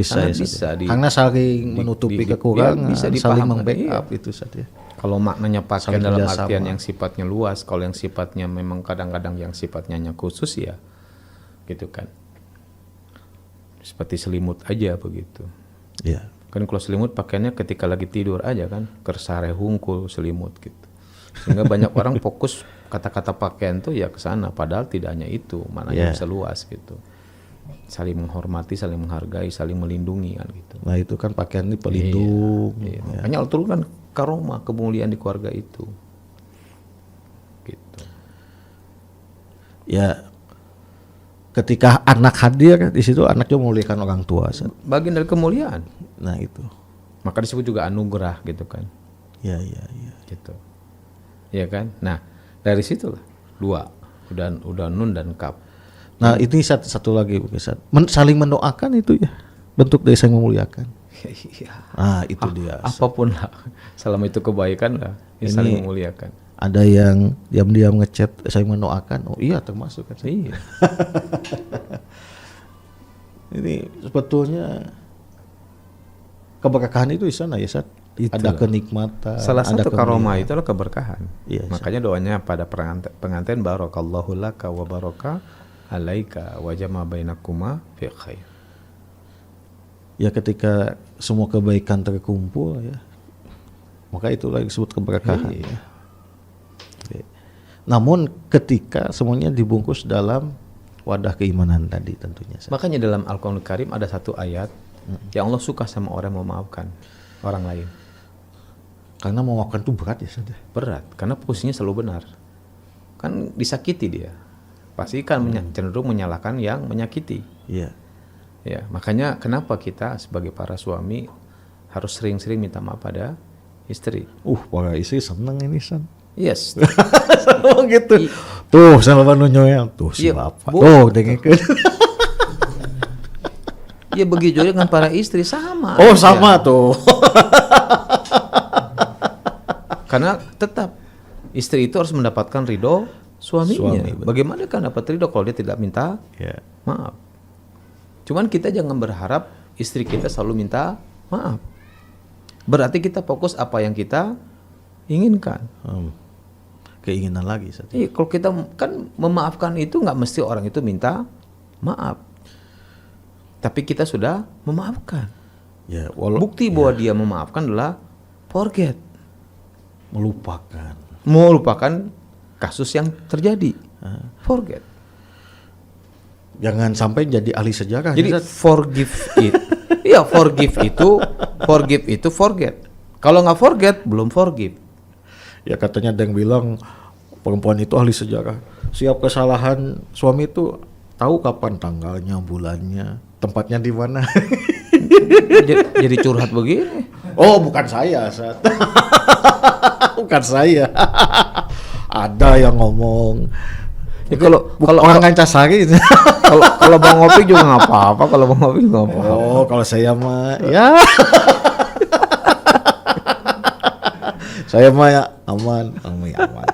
Speaker 2: karena saling menutupi kekurangan,
Speaker 1: bisa
Speaker 2: saling membackup itu Sat ya.
Speaker 1: Kalau maknanya pakaian
Speaker 2: Saling
Speaker 1: dalam
Speaker 2: kerjasama.
Speaker 1: artian yang sifatnya luas, kalau yang sifatnya memang kadang-kadang yang sifatnya hanya khusus ya, gitu kan. Seperti selimut aja begitu.
Speaker 2: Iya.
Speaker 1: Kan kalau selimut pakaiannya ketika lagi tidur aja kan, kersare hungkul selimut gitu. Sehingga banyak orang fokus kata-kata pakaian tuh ya ke sana, padahal tidak hanya itu, maknanya bisa luas gitu. Saling menghormati, saling menghargai, saling melindungi kan gitu.
Speaker 2: Nah itu kan pakaian ini pelindung.
Speaker 1: Iya. Makanya Allah turunkan karomah, kemuliaan di keluarga itu. Gitu.
Speaker 2: Ya, ketika anak hadir di situ, anaknya memuliakan orang tua. Sat.
Speaker 1: Bagian dari kemuliaan.
Speaker 2: Nah itu.
Speaker 1: Maka disebut juga anugerah gitu kan.
Speaker 2: Ya.
Speaker 1: Gitu. Iya kan? Nah, dari situlah dua, udah nun dan kaf.
Speaker 2: Nah ini satu lagi Sat. Saling mendoakan itu ya, bentuk dari saling memuliakan.
Speaker 1: Iya.
Speaker 2: Ah itu dia.
Speaker 1: Apapun lah, selama itu kebaikan lah, ya saling memuliakan.
Speaker 2: Ada yang diam-diam ngechat saling mendoakan. Oh iya termasuk kan.
Speaker 1: Iya.
Speaker 2: Ini sebetulnya keberkahan itu di sana ya Sat. Ada kenikmatan.
Speaker 1: Salah satu karomah
Speaker 2: kemuliaan.
Speaker 1: itu adalah keberkahan.
Speaker 2: Iya,
Speaker 1: makanya doanya pada pengantin barakallahu laka wa baraka alaika wa jama bainakuma fi khair.
Speaker 2: Ya ketika semua kebaikan terkumpul ya, maka itulah disebut keberkahan.
Speaker 1: Iya.
Speaker 2: Ya. Namun ketika semuanya dibungkus dalam wadah keimanan tadi tentunya.
Speaker 1: Makanya dalam Al-Quranul Karim ada satu ayat yang Allah suka sama orang yang memaafkan orang lain.
Speaker 2: Karena memaafkan itu berat ya sudah.
Speaker 1: Berat, karena posisinya selalu benar. Kan disakiti dia, pasti kan cenderung menyalahkan yang menyakiti.
Speaker 2: Iya.
Speaker 1: Ya, makanya kenapa kita sebagai para suami harus sering-sering minta maaf pada istri.
Speaker 2: Para istri seneng ini San.
Speaker 1: Yes.
Speaker 2: Oh gitu. Tuh sama nonyonya tuh si
Speaker 1: Iya,
Speaker 2: bapak.
Speaker 1: Bu.
Speaker 2: Tuh dengekeun.
Speaker 1: Ya begitu juga dengan para istri sama.
Speaker 2: Oh
Speaker 1: aja.
Speaker 2: sama tuh.
Speaker 1: Karena tetap istri itu harus mendapatkan ridho suaminya.
Speaker 2: Suami, betul.
Speaker 1: Bagaimana kan dapat ridho kalau dia tidak minta
Speaker 2: Ya.
Speaker 1: maaf? Cuman kita jangan berharap istri kita selalu minta maaf. Berarti kita fokus apa yang kita inginkan.
Speaker 2: Keinginan lagi Ustaz.
Speaker 1: Iya, kalau kita kan memaafkan itu nggak mesti orang itu minta maaf. Tapi kita sudah memaafkan.
Speaker 2: Ya,
Speaker 1: Bukti bahwa dia memaafkan adalah forget.
Speaker 2: melupakan.
Speaker 1: Melupakan kasus yang terjadi. Forget.
Speaker 2: Jangan sampai jadi ahli sejarah.
Speaker 1: Jadi
Speaker 2: Ustaz.
Speaker 1: forgive it. Iya, forgive itu forget. Kalau nggak forget, belum forgive.
Speaker 2: Ya katanya ada yang bilang perempuan itu ahli sejarah. Siap kesalahan suami itu tahu kapan tanggalnya, bulannya, tempatnya di mana.
Speaker 1: Jadi curhat begini.
Speaker 2: Oh, bukan saya, Ustaz. Bukan saya. Ada yang ngomong.
Speaker 1: Ya, kalau
Speaker 2: Orang Kancasari.
Speaker 1: kalau Bang Opik juga nggak apa-apa. Kalau Bang Opik nggak apa-apa.
Speaker 2: Oh, kalau saya mah ya. Saya mah ya aman, aman.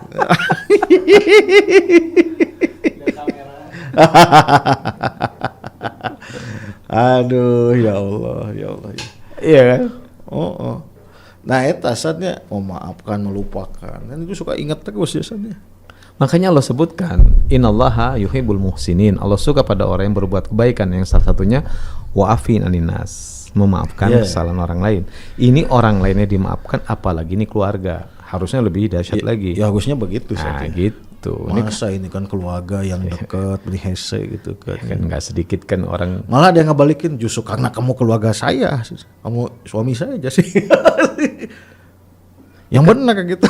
Speaker 2: Aduh, ya Allah, ya Allah.
Speaker 1: Iya kan?
Speaker 2: Oh. Nah, eta saatnya memaafkan, melupakan. Dan itu suka ingat terus ya saatnya.
Speaker 1: Makanya Allah sebutkan innallaha yuhibbul muhsinin. Allah suka pada orang yang berbuat kebaikan, yang salah satunya wa'afin aninas, memaafkan kesalahan orang lain. Ini orang lainnya dimaafkan, apalagi ini keluarga. Harusnya lebih dahsyat lagi.
Speaker 2: Ya harusnya begitu
Speaker 1: Nah,
Speaker 2: saatnya.
Speaker 1: gitu.
Speaker 2: Masa ini kan keluarga yang dekat, berhese gitu kan.
Speaker 1: Kan nggak sedikit kan orang.
Speaker 2: Malah ada yang ngebalikin justru karena kamu keluarga saya, kamu suami saya aja sih. Yang benar gitu,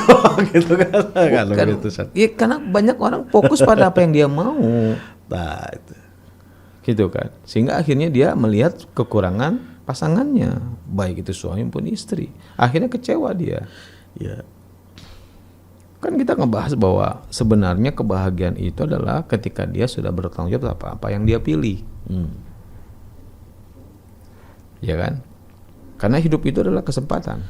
Speaker 2: gitu kan. Kalau
Speaker 1: Kan,
Speaker 2: gitu, Sat.
Speaker 1: ya, karena banyak orang fokus pada apa yang dia mau.
Speaker 2: Nah, itu.
Speaker 1: Gitu kan. Sehingga akhirnya dia melihat kekurangan pasangannya, baik itu suami maupun istri. Akhirnya kecewa dia.
Speaker 2: Ya.
Speaker 1: Kan kita ngebahas bahwa sebenarnya kebahagiaan itu adalah ketika dia sudah bertanggung jawab apa yang dia pilih. Ya kan? Karena hidup itu adalah kesempatan.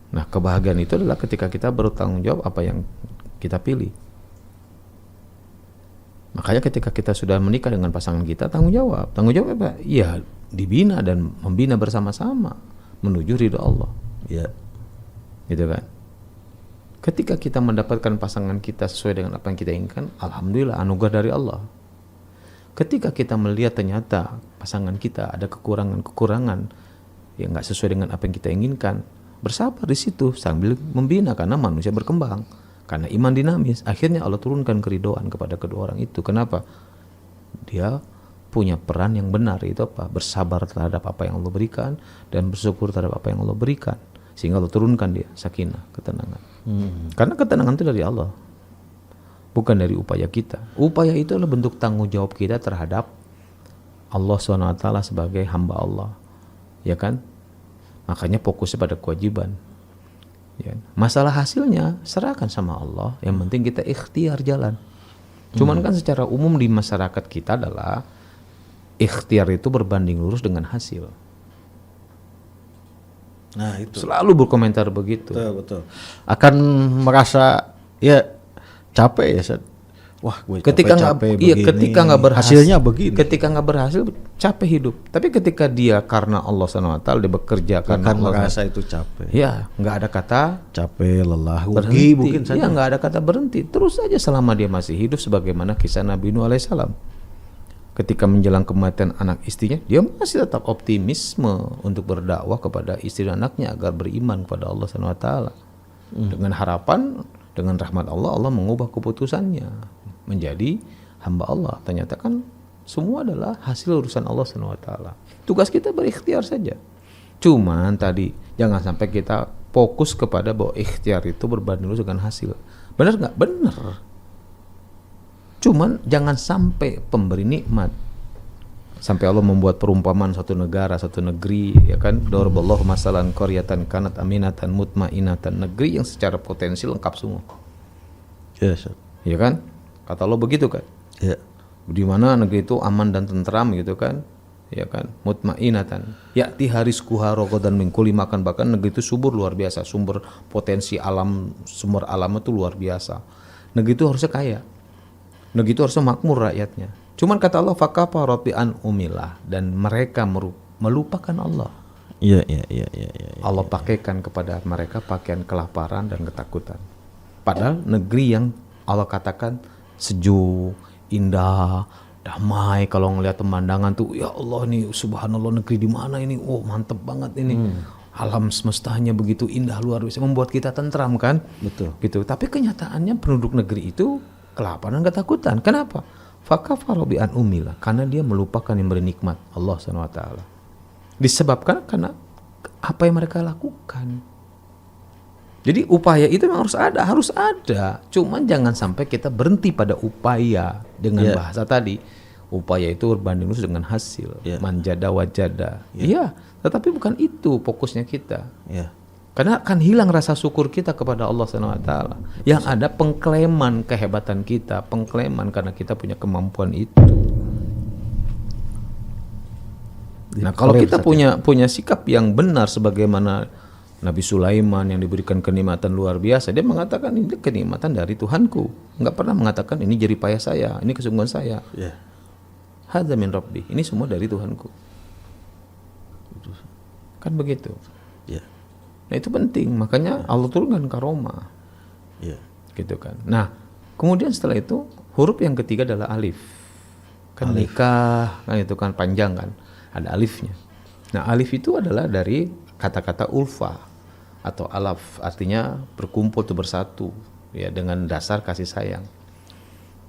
Speaker 1: Nah, kebahagiaan itu adalah ketika kita bertanggung jawab apa yang kita pilih. Makanya ketika kita sudah menikah dengan pasangan kita, tanggung jawab. Tanggung jawab apa? Ya, dibina dan membina bersama-sama menuju ridha Allah.
Speaker 2: Ya.
Speaker 1: Gitu kan? Ketika kita mendapatkan pasangan kita sesuai dengan apa yang kita inginkan, alhamdulillah anugerah dari Allah. Ketika kita melihat ternyata pasangan kita ada kekurangan-kekurangan yang nggak sesuai dengan apa yang kita inginkan, bersabar di situ sambil membina, karena manusia berkembang, karena iman dinamis. Akhirnya Allah turunkan keridhaan kepada kedua orang itu. Kenapa? Dia punya peran yang benar, itu apa? Bersabar terhadap apa yang Allah berikan dan bersyukur terhadap apa yang Allah berikan, sehingga Allah turunkan dia sakinah, ketenangan. Karena ketenangan itu dari Allah, bukan dari upaya kita. Upaya itu adalah bentuk tanggung jawab kita terhadap Allah SWT sebagai hamba Allah, ya kan? Makanya fokusnya pada kewajiban. Ya. Masalah hasilnya serahkan sama Allah. Yang penting kita ikhtiar jalan. Cuman kan secara umum di masyarakat kita adalah ikhtiar itu berbanding lurus dengan hasil.
Speaker 2: Nah, itu.
Speaker 1: Selalu berkomentar begitu.
Speaker 2: Betul. Akan merasa ya capek ya, Sat. Wah, gue
Speaker 1: Ketika
Speaker 2: capek
Speaker 1: iya,
Speaker 2: begini.
Speaker 1: ketika nggak berhasil,
Speaker 2: hasilnya begini.
Speaker 1: Ketika nggak berhasil, capek hidup. Tapi ketika dia karena Allah SWT dia bekerja karena
Speaker 2: akan
Speaker 1: Allah,
Speaker 2: merasa itu capek.
Speaker 1: ya nggak ada kata
Speaker 2: Capek, lelah, rugi
Speaker 1: berhenti.
Speaker 2: mungkin saja.
Speaker 1: Ya nggak ada kata berhenti. Terus saja selama dia masih hidup, sebagaimana kisah Nabi Nuh alaihissalam. Ketika menjelang kematian anak istrinya, dia masih tetap optimisme untuk berdakwah kepada istri dan anaknya agar beriman kepada Allah SWT. Dengan harapan, dengan rahmat Allah, Allah mengubah keputusannya menjadi hamba Allah. Ternyata kan semua adalah hasil urusan Allah SWT. Tugas kita berikhtiar saja. Cuman tadi jangan sampai kita fokus kepada bahwa ikhtiar itu berbanding lurus dengan hasil. Benar nggak? Benar. Cuman jangan sampai pemberi nikmat, sampai Allah membuat perumpamaan satu negara, satu negeri, ya kan? Daraballahu masalan qaryatan kanat aminatan mutmainatan, negeri yang secara potensi lengkap semua.
Speaker 2: Yes.
Speaker 1: Ya kan? Kata Allah begitu kan?
Speaker 2: Ya.
Speaker 1: Di mana negeri itu aman dan tentram gitu kan? Ya kan? Mutmainatan. Ya'ti harizquha ragadan min kulli makan, bahkan negeri itu subur luar biasa, sumber potensi alam, sumber alam itu luar biasa. Negeri itu harusnya kaya. Negeri itu harusnya makmur rakyatnya. Cuman kata Allah fakafarat bi an umilah, dan mereka melupakan Allah.
Speaker 2: Iya.
Speaker 1: Allah pakaikan kepada mereka pakaian kelaparan dan ketakutan. Padahal negeri yang Allah katakan sejuk, indah, damai, kalau ngelihat pemandangan tuh ya Allah nih subhanallah, negeri di mana ini? Oh, mantep banget ini. Alam semestanya begitu indah luar biasa, membuat kita tentram kan?
Speaker 2: Betul.
Speaker 1: Gitu. Tapi kenyataannya penduduk negeri itu kelaparan dan ketakutan. Kenapa? Fakafaru bi an umila, karena dia melupakan yang beri nikmat Allah Subhanahu wa taala. Disebabkan karena apa yang mereka lakukan. Jadi upaya itu memang harus ada. Cuman jangan sampai kita berhenti pada upaya dengan bahasa tadi. Upaya itu berbanding lurus dengan hasil. Manjada wajada. Iya, tetapi bukan itu fokusnya kita. Karena akan hilang rasa syukur kita kepada Allah SWT. Yang ada pengklaiman kehebatan kita, pengklaiman karena kita punya kemampuan itu. Nah, kalau kita punya sikap yang benar sebagaimana Nabi Sulaiman yang diberikan kenikmatan luar biasa, dia mengatakan ini kenikmatan dari Tuhanku. Enggak pernah mengatakan ini jerih payah saya, ini kesungguhan saya. Hadza min Rabbi, ini semua dari Tuhanku. Kan begitu. Nah, itu penting, makanya Allah turunkan karomah. Gitu kan. Nah, kemudian setelah itu huruf yang ketiga adalah alif. Kan nikah, kan itu kan panjang kan. Ada alifnya. Nah, alif itu adalah dari kata-kata ulfa atau alaf, artinya berkumpul atau bersatu ya dengan dasar kasih sayang.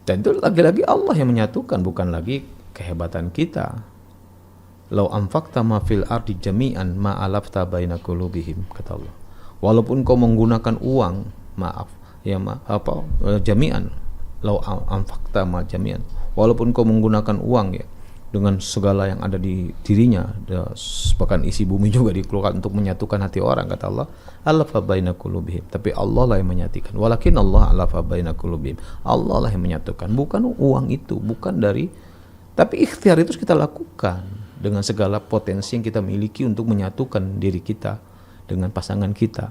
Speaker 1: Dan itu lagi-lagi Allah yang menyatukan, bukan lagi kehebatan kita. Lau anfaqta ma fil ardi jami'an ma alafta baina qulubihim, kata Allah. Walaupun kau menggunakan uang, jami'an. Lau anfaqta ma jami'an. Walaupun kau menggunakan uang ya, dengan segala yang ada di dirinya, bahkan isi bumi juga dikeluarkan untuk menyatukan hati orang, kata Allah, alafa baina qulubihim, tapi Allah lah yang menyatukan. Walakin Allah alafa baina qulubihim, Allah lah yang menyatukan, bukan uang itu, bukan dari, tapi ikhtiar itu kita lakukan dengan segala potensi yang kita miliki untuk menyatukan diri kita dengan pasangan kita.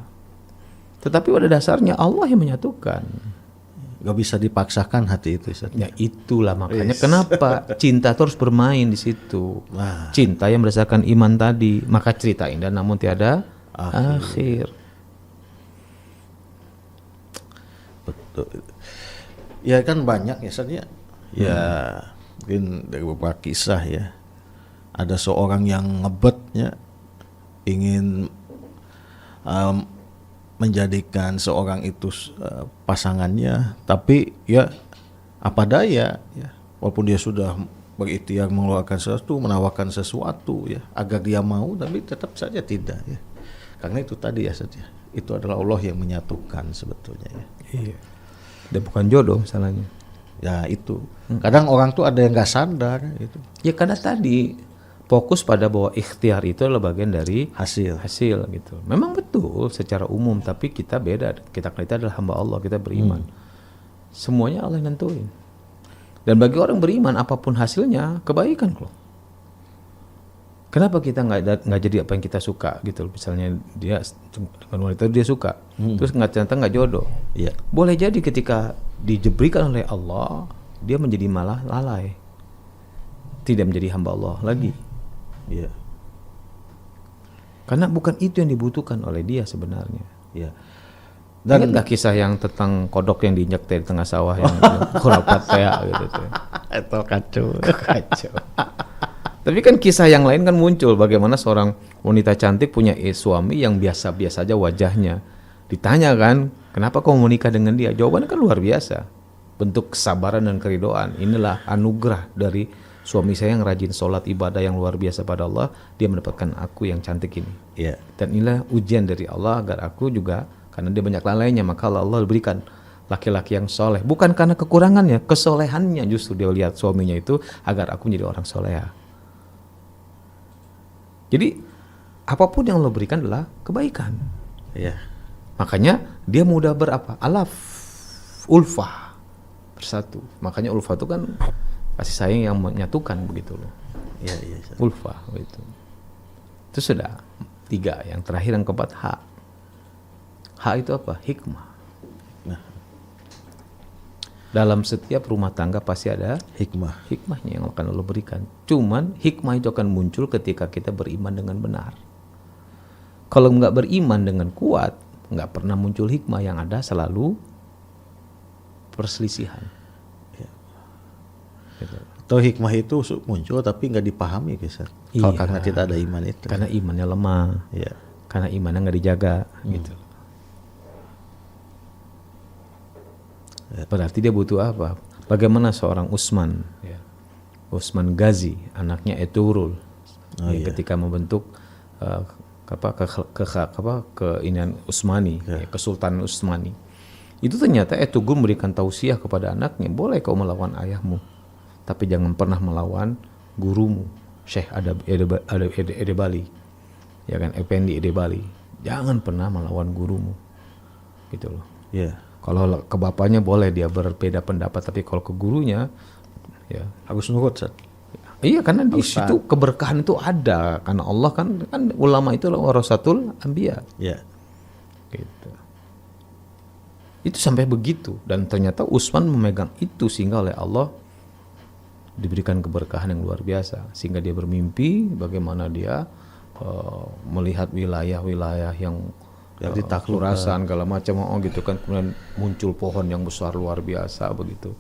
Speaker 1: Tetapi pada dasarnya Allah yang menyatukan.
Speaker 2: Gak bisa dipaksakan hati itu.
Speaker 1: Ya itulah makanya kenapa cinta terus bermain di situ. Cinta yang berdasarkan iman tadi, maka cerita indah namun tiada akhir.
Speaker 2: Betul. Ya kan banyak ya Ustaz ya. Ya mungkin dari beberapa kisah ya. Ada seorang yang ngebetnya ingin menjadikan seorang itu pasangannya, tapi ya apa daya ya, walaupun dia sudah berikhtiar mengeluarkan sesuatu, menawarkan sesuatu ya agar dia mau, tapi tetap saja tidak ya, karena itu tadi ya saja, itu adalah Allah yang menyatukan sebetulnya ya.
Speaker 1: Iya. Dan bukan jodoh misalnya.
Speaker 2: Ya itu. Kadang orang tuh ada yang nggak sadar itu.
Speaker 1: Ya karena tadi fokus pada bahwa ikhtiar itu adalah bagian dari hasil gitu. Memang betul secara umum, tapi kita beda. Kita adalah hamba Allah, kita beriman. Semuanya Allah yang nentuin. Dan bagi orang beriman, apapun hasilnya kebaikan kok. Kenapa kita nggak jadi apa yang kita suka gitu? Misalnya dia dengan wanita dia suka, terus ternyata nggak jodoh.
Speaker 2: Iya.
Speaker 1: Boleh jadi ketika dijeberikan oleh Allah, dia menjadi malah lalai, tidak menjadi hamba Allah lagi.
Speaker 2: Iya.
Speaker 1: Karena bukan itu yang dibutuhkan oleh dia sebenarnya.
Speaker 2: Iya.
Speaker 1: Dan ingat kisah yang tentang kodok yang diinjak di tengah sawah yang kurapat kayak gitu tuh.
Speaker 2: Itu kacau.
Speaker 1: Tapi kan kisah yang lain kan muncul bagaimana seorang wanita cantik punya suami yang biasa-biasa aja wajahnya. Ditanya kan, kenapa kau mau menikah dengan dia? Jawabannya kan luar biasa. Bentuk kesabaran dan keridoan. Inilah anugerah dari suami saya yang rajin sholat ibadah yang luar biasa pada Allah, dia mendapatkan aku yang cantik ini.
Speaker 2: Iya.
Speaker 1: Dan inilah ujian dari Allah agar aku juga, karena dia banyak lalainya, maka Allah berikan laki-laki yang soleh. Bukan karena kekurangannya, kesolehannya justru dia lihat suaminya itu agar aku menjadi orang soleha. Jadi apapun yang Allah berikan adalah kebaikan.
Speaker 2: Iya.
Speaker 1: Makanya dia mudah berapa? Alaf, ulfah. bersatu. Makanya ulfa itu kan kasih sayang yang menyatukan begitu loh.
Speaker 2: Iya, iya. Ustaz.
Speaker 1: Ulfa begitu. Itu sudah 3. Yang terakhir yang keempat hak. Hak itu apa? Hikmah.
Speaker 2: Nah,
Speaker 1: Dalam setiap rumah tangga pasti ada
Speaker 2: hikmah.
Speaker 1: hikmahnya yang akan Allah berikan. Cuman hikmah itu akan muncul ketika kita beriman dengan benar. Kalau nggak beriman dengan kuat, nggak pernah muncul hikmah, yang ada selalu perselisihan.
Speaker 2: Ya.
Speaker 1: Gitu.
Speaker 2: Atau hikmah itu muncul tapi nggak dipahami, Ustaz. Kalau
Speaker 1: Iya.
Speaker 2: karena tidak ada iman itu.
Speaker 1: Karena imannya lemah,
Speaker 2: Ya.
Speaker 1: karena imannya nggak dijaga, gitu. Berarti dia butuh apa? Bagaimana seorang Utsman, ya. Utsman Ghazi, anaknya Ertugrul, ketika membentuk keinian Utsmani, Kesultanan Utsmani. Itu ternyata Ertugrul memberikan tausiah kepada anaknya, boleh kau melawan ayahmu, tapi jangan pernah melawan gurumu, Syekh Edebali, ya kan, Effendi Edebali. Jangan pernah melawan gurumu, gitu loh.
Speaker 2: Ya.
Speaker 1: Kalau ke bapaknya boleh dia berbeda pendapat, tapi kalau ke gurunya, ya
Speaker 2: Harus nurut, Ustaz.
Speaker 1: iya, karena di situ keberkahan itu ada, karena Allah kan ulama itu warasatul anbiya,
Speaker 2: Ya.
Speaker 1: gitu. Itu sampai begitu, dan ternyata Utsman memegang itu sehingga oleh Allah diberikan keberkahan yang luar biasa, sehingga dia bermimpi bagaimana dia melihat wilayah-wilayah yang ditaklukkan segala macam, gitu kan, kemudian muncul pohon yang besar luar biasa begitu,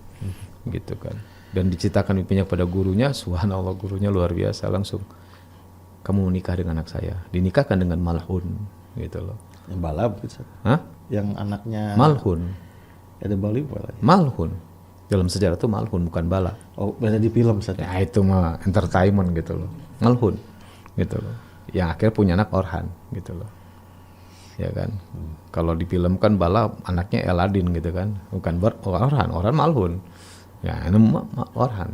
Speaker 1: gitu kan, dan diceritakan mimpinya pada gurunya. Subhanallah, gurunya luar biasa, langsung, kamu menikah dengan anak saya, dinikahkan dengan Malhun, gitu loh.
Speaker 2: Yang balap, Ustaz.
Speaker 1: Hah?
Speaker 2: Yang anaknya
Speaker 1: Malhun,
Speaker 2: Edebali balap.
Speaker 1: Malhun dalam sejarah itu Malhun, bukan Bala.
Speaker 2: Oh, beda di film, Ustaz.
Speaker 1: Ya itu mah entertainment gitu loh, Malhun, gitu loh, yang akhirnya punya anak Orhan, gitu loh, ya kan. Kalau di film kan Bala anaknya Eladin, gitu kan, bukan Orhan Malhun, ya ini Orhan,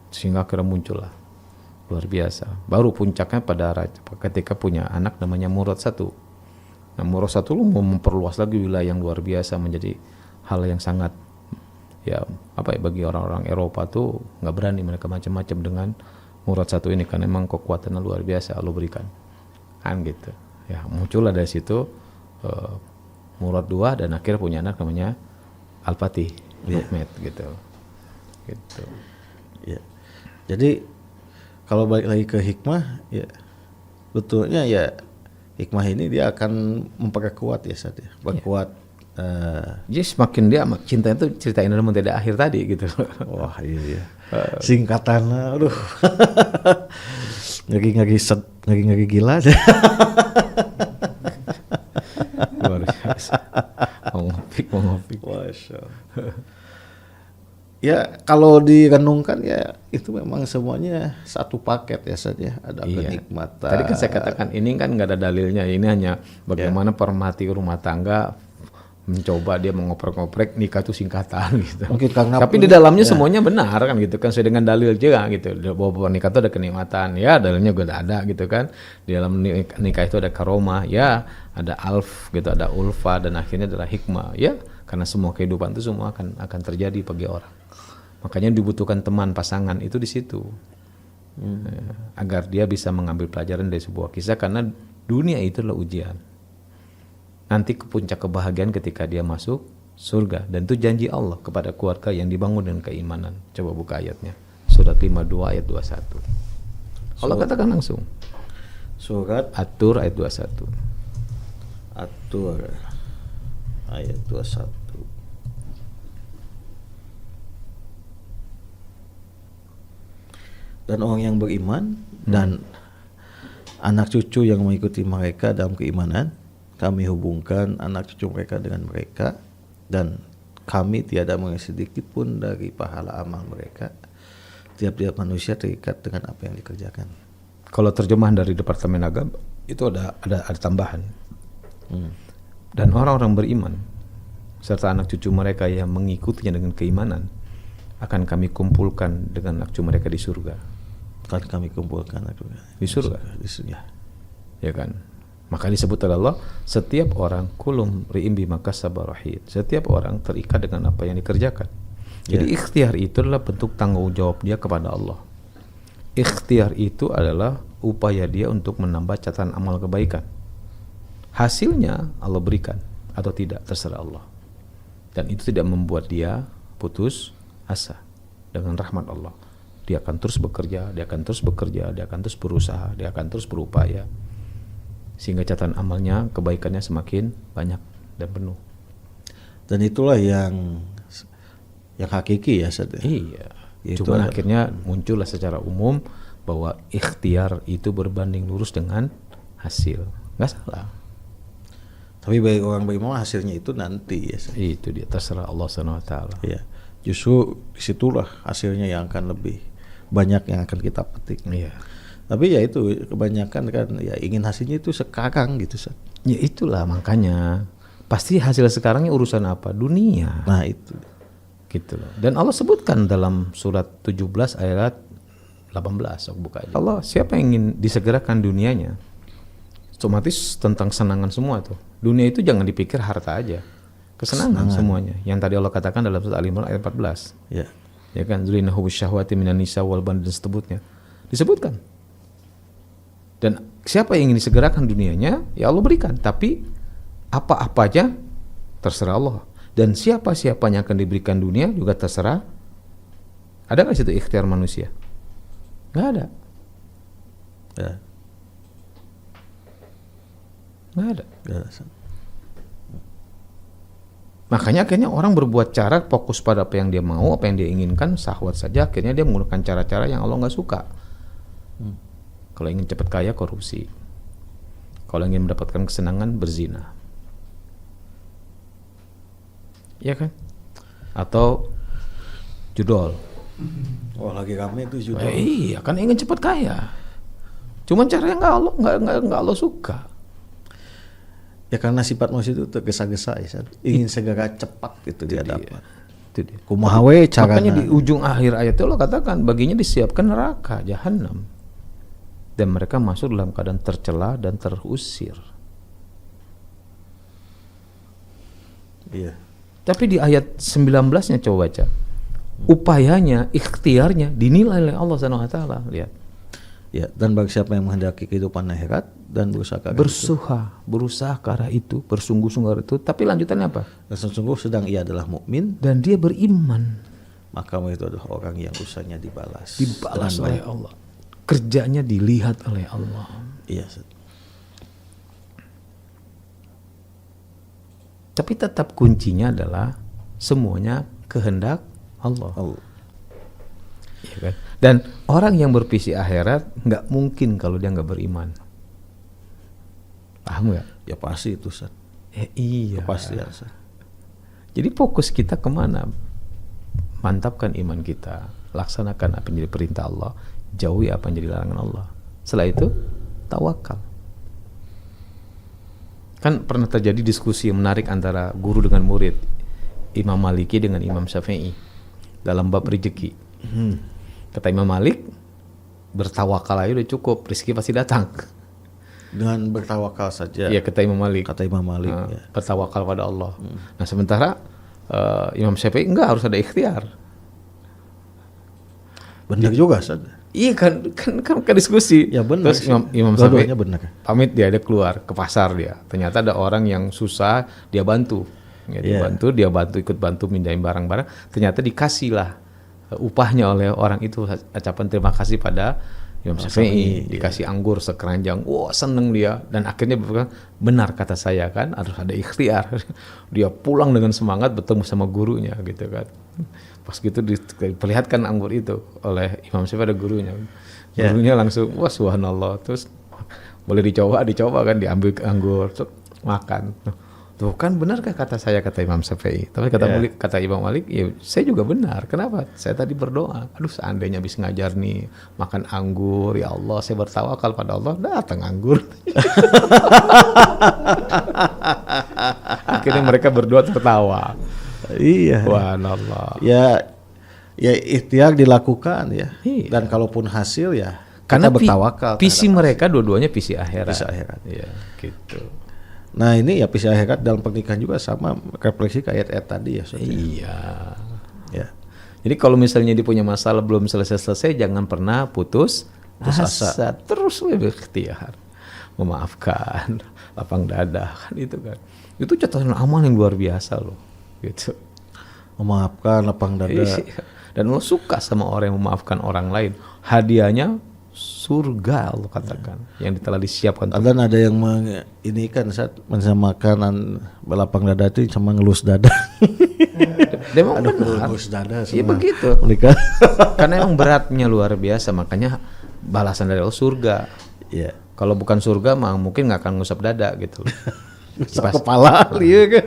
Speaker 1: sehingga akhirnya muncul lah, luar biasa. Baru puncaknya ketika punya anak namanya Murad I. Nah, Murad I lu mau memperluas lagi wilayah yang luar biasa, menjadi hal yang sangat, ya apa ya, bagi orang-orang Eropa tuh nggak berani mereka macam-macam dengan Murad I ini, karena memang kekuatannya luar biasa Allah berikan, kan gitu. Ya muncullah dari situ Murad II, dan akhirnya punya anak namanya Al-Fatih, Mehmed, gitu.
Speaker 2: Ya. Jadi kalau balik lagi ke hikmah, ya betulnya ya hikmah ini dia akan memperkuat, ya Ustaz, ya. Perkuat.
Speaker 1: Jadi semakin dia cinta itu, cerita ini tidak akhir tadi, gitu.
Speaker 2: Wah, iya. Singkatan, aduh. ngeri gila.
Speaker 1: Luar biasa. Mau ngopik.
Speaker 2: Masya Allah. Ya kalau direnungkan ya itu memang semuanya satu paket, ya Ustaz, ya. Ada kenikmatan.
Speaker 1: Tadi kan saya katakan ini kan nggak ada dalilnya, ini hanya bagaimana pemerhati rumah tangga mencoba dia mengoprek-ngoprek nikah itu singkatan, gitu.
Speaker 2: Mungkin karena
Speaker 1: tapi di dalamnya semuanya benar kan, gitu kan, sesuai dengan dalil juga, gitu. Bahwa nikah itu ada kenikmatan, ya dalilnya juga ada, gitu kan. Di dalam nikah itu ada karomah, ya ada alf, gitu, ada ulfa, dan akhirnya adalah hikmah, ya karena semua kehidupan itu semua akan terjadi bagi orang. Makanya dibutuhkan teman, pasangan itu di situ, agar dia bisa mengambil pelajaran dari sebuah kisah, karena dunia itu adalah ujian. Nanti ke puncak kebahagiaan ketika dia masuk surga, dan itu janji Allah kepada keluarga yang dibangun dengan keimanan. Coba buka ayatnya, surat 52 ayat 21. Allah katakan langsung,
Speaker 2: surat
Speaker 1: At-Tur ayat 21.
Speaker 2: At-Tur ayat 21. Dan orang yang beriman dan anak cucu yang mengikuti mereka dalam keimanan, kami hubungkan anak cucu mereka dengan mereka, dan kami tiada mengambil sedikit pun dari pahala amal mereka. Tiap-tiap manusia terikat dengan apa yang dikerjakan.
Speaker 1: Kalau terjemahan dari Departemen Agama itu ada tambahan. Dan orang-orang beriman serta anak cucu mereka yang mengikutinya dengan keimanan akan kami kumpulkan dengan anak cucu mereka di surga.
Speaker 2: Akan kami kumpulkan
Speaker 1: di surga.
Speaker 2: Di surga.
Speaker 1: Ya kan? Maka disebut oleh Allah, setiap orang kulum ri'im bima kasaba rahid. Setiap orang terikat dengan apa yang dikerjakan. Jadi ikhtiar itu adalah bentuk tanggung jawab dia kepada Allah. Ikhtiar itu adalah upaya dia untuk menambah catatan amal kebaikan. Hasilnya Allah berikan atau tidak terserah Allah. Dan itu tidak membuat dia putus asa dengan rahmat Allah. Dia akan terus bekerja, dia akan terus bekerja, dia akan terus berusaha, dia akan terus berupaya. Sehingga catatan amalnya, kebaikannya semakin banyak dan penuh.
Speaker 2: Dan itulah yang hakiki ya, Ustaz.
Speaker 1: Iya.
Speaker 2: Itu
Speaker 1: Cuman akhirnya muncullah secara umum bahwa ikhtiar itu berbanding lurus dengan hasil. Nggak salah.
Speaker 2: Tapi bagi orang beriman hasilnya itu nanti ya, Ustaz.
Speaker 1: Itu dia, terserah Allah SWT.
Speaker 2: Ya, justru disitulah hasilnya yang akan lebih banyak yang akan kita petik.
Speaker 1: Iya.
Speaker 2: Tapi ya itu kebanyakan kan ya ingin hasilnya itu sekarang gitu, Ustaz.
Speaker 1: Ya itulah makanya. Pasti hasil sekarangnya urusan apa? Dunia.
Speaker 2: Nah itu.
Speaker 1: Gitu loh. Dan Allah sebutkan dalam surat 17 ayat 18. Aku buka aja. Allah, siapa yang ingin disegerakan dunianya? Otomatis tentang kesenangan semua tuh. Dunia itu jangan dipikir harta aja. Kesenangan semuanya. Yang tadi Allah katakan dalam surat Al-Imran ayat 14.
Speaker 2: Ya.
Speaker 1: Ya kan, zulinahu bisyahwati minan nisa wal banin dan seterusnya. Disebutkan. Dan siapa yang ingin disegerakan dunianya, ya Allah berikan. Tapi apa-apa aja terserah Allah. Dan siapa-siapanya akan diberikan dunia juga terserah. Ada nggak situ ikhtiar manusia? Nggak ada.
Speaker 2: Ya.
Speaker 1: Nggak ada.
Speaker 2: Ya, Ustaz.
Speaker 1: Makanya akhirnya orang berbuat cara fokus pada apa yang dia mau, apa yang dia inginkan, syahwat saja. Akhirnya dia menggunakan cara-cara yang Allah nggak suka. Kalau ingin cepat kaya, korupsi. Kalau ingin mendapatkan kesenangan, berzina. Ya kan? Atau judol.
Speaker 2: Oh lagi rame itu juga.
Speaker 1: Iya, kan ingin cepat kaya. Cuman caranya nggak Allah suka.
Speaker 2: Ya karena sifat manusia itu tergesa-gesa ya, Ustaz. Ingin segera cepat itu dia dapat.
Speaker 1: Itu dia.
Speaker 2: Kumaha we carana.
Speaker 1: Makanya di ujung akhir ayat itu Allah katakan baginya disiapkan neraka, jahanam. Dan mereka masuk dalam keadaan tercela dan terusir.
Speaker 2: Iya.
Speaker 1: Tapi di ayat 19-nya coba baca. Upayanya, ikhtiarnya dinilai oleh Allah SWT. Lihat.
Speaker 2: Ya, dan bagi siapa yang menghendaki kehidupan akhirat dan berusaha ke arah
Speaker 1: Berusaha ke arah itu, bersungguh-sungguh ke arah itu. Tapi lanjutannya apa?
Speaker 2: dan sesungguh sedang ia adalah mukmin,
Speaker 1: Dan dia beriman.
Speaker 2: maka itu adalah orang yang usahanya dibalas.
Speaker 1: Dibalas
Speaker 2: dengan
Speaker 1: oleh Allah. Kerjanya dilihat oleh Allah.
Speaker 2: Iya, Ustaz.
Speaker 1: Tapi tetap kuncinya adalah semuanya kehendak Allah.
Speaker 2: Allah.
Speaker 1: Ya kan? Dan orang yang bervisi akhirat nggak mungkin kalau dia nggak beriman. Paham nggak?
Speaker 2: Ya pasti itu, Ustaz.
Speaker 1: Iya.
Speaker 2: Pasti ya, Ustaz.
Speaker 1: Jadi fokus kita kemana? Mantapkan iman kita, laksanakan apa yang jadi perintah Allah, jauhi apa yang jadi larangan Allah. Setelah itu tawakal. Kan pernah terjadi diskusi yang menarik antara guru dengan murid, Imam Maliki dengan Imam Syafi'i dalam bab rezeki. Kata Imam Malik, bertawakal aja udah cukup, rezeki pasti datang.
Speaker 2: Dengan bertawakal saja.
Speaker 1: Iya, kata Imam Malik.
Speaker 2: Kata Imam Malik. Ya.
Speaker 1: Bertawakal pada Allah. Nah sementara Imam Syafi'i enggak, harus ada ikhtiar.
Speaker 2: Benar juga, Ustaz.
Speaker 1: Iya kan diskusi.
Speaker 2: Ya benar.
Speaker 1: Terus Imam Syafi'i
Speaker 2: benar.
Speaker 1: pamit, dia keluar ke pasar dia. Ternyata ada orang yang susah, dia bantu. Ya, dia bantu ikut bantu mindahin barang-barang. Ternyata dikasih lah upahnya oleh orang itu, ucapan terima kasih pada Imam Syafi'i. Dikasih anggur sekeranjang. Wah, seneng dia. Dan akhirnya berkata, benar kata saya kan, harus ada ikhtiar. Dia pulang dengan semangat bertemu sama gurunya gitu kan. Pas gitu diperlihatkan anggur itu oleh Imam Syafi'i pada gurunya. Gurunya langsung, wah subhanallah. Terus boleh dicoba kan, diambil anggur, terus makan. Tuh kan benarkah kata saya, kata Imam Syafi'i. Tapi kata Imam Malik, ya saya juga benar. Kenapa? Saya tadi berdoa, aduh seandainya bisa ngajar nih makan anggur, ya Allah saya bertawakal pada Allah, datang anggur. Akhirnya mereka berdua tertawa.
Speaker 2: Iya.
Speaker 1: Subhanallah.
Speaker 2: Ya ikhtiar dilakukan ya.
Speaker 1: Iya.
Speaker 2: Dan kalaupun hasil ya
Speaker 1: Karena
Speaker 2: kita bertawakal.
Speaker 1: visi mereka dua-duanya visi akhirat.
Speaker 2: Visi akhirat.
Speaker 1: Iya, gitu.
Speaker 2: Nah ini ya visi akhirat dalam pernikahan juga sama, refleksi ke ayat-ayat tadi ya.
Speaker 1: Iya.
Speaker 2: Ya.
Speaker 1: Jadi kalau misalnya dia punya masalah belum selesai-selesai, jangan pernah putus asa. Terus berikhtiar, memaafkan, lapang dada kan itu kan. Itu catatan amal yang luar biasa loh, gitu.
Speaker 2: Memaafkan, lapang dada.
Speaker 1: Iya. Dan Allah suka sama orang yang memaafkan orang lain. Hadiahnya surga Allah katakan, yang telah disiapkan.
Speaker 2: Dan ada yang ini kan saat makanan belapang dada itu sama ngelus dada.
Speaker 1: Memang
Speaker 2: Ada
Speaker 1: benar.
Speaker 2: ngelus dada.
Speaker 1: Iya
Speaker 2: sama
Speaker 1: begitu.
Speaker 2: menikah.
Speaker 1: Karena emang beratnya luar biasa, makanya balasan dari Allah surga.
Speaker 2: Iya.
Speaker 1: Kalau bukan surga mah mungkin nggak akan ngusap dada gitu.
Speaker 2: Sama kepala, iya kan.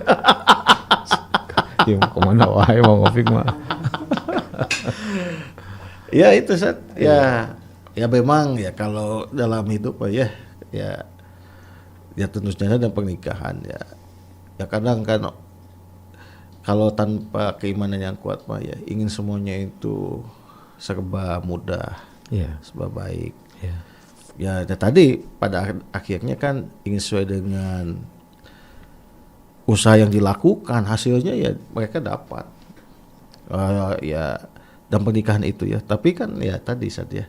Speaker 1: Ya, kemana wae mau ngopik mah.
Speaker 2: Ya itu Sat. Ya memang ya kalau dalam hidup ya tentu saja dan pernikahan ya kadang kan kalau tanpa keimanan yang kuat mah ya ingin semuanya itu serba mudah, serba baik. Ya tadi pada akhirnya kan ingin sesuai dengan usaha yang dilakukan, hasilnya ya mereka dapat ya dalam pernikahan itu ya. Tapi kan ya tadi Sat ya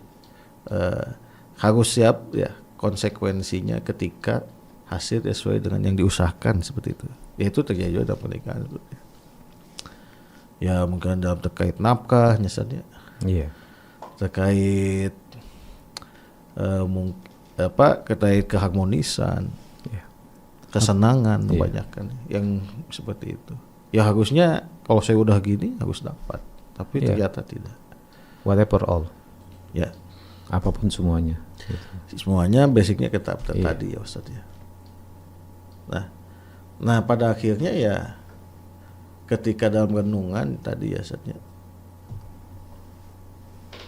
Speaker 2: harus siap ya konsekuensinya ketika hasil sesuai dengan yang diusahakan seperti itu. Ya itu terjadi juga dalam pernikahan itu. Ya mungkin dalam terkait nafkah misalnya.
Speaker 1: Iya.
Speaker 2: Terkait terkait keharmonisan, kesenangan kebanyakan yang seperti itu. Ya harusnya kalau saya udah gini harus dapat, tapi ternyata tidak.
Speaker 1: Whatever all.
Speaker 2: Ya.
Speaker 1: Apapun semuanya.
Speaker 2: Semuanya basicnya kita tadi ya Ustaz ya. Nah pada akhirnya ya ketika dalam renungan tadi ya Ustaz ya,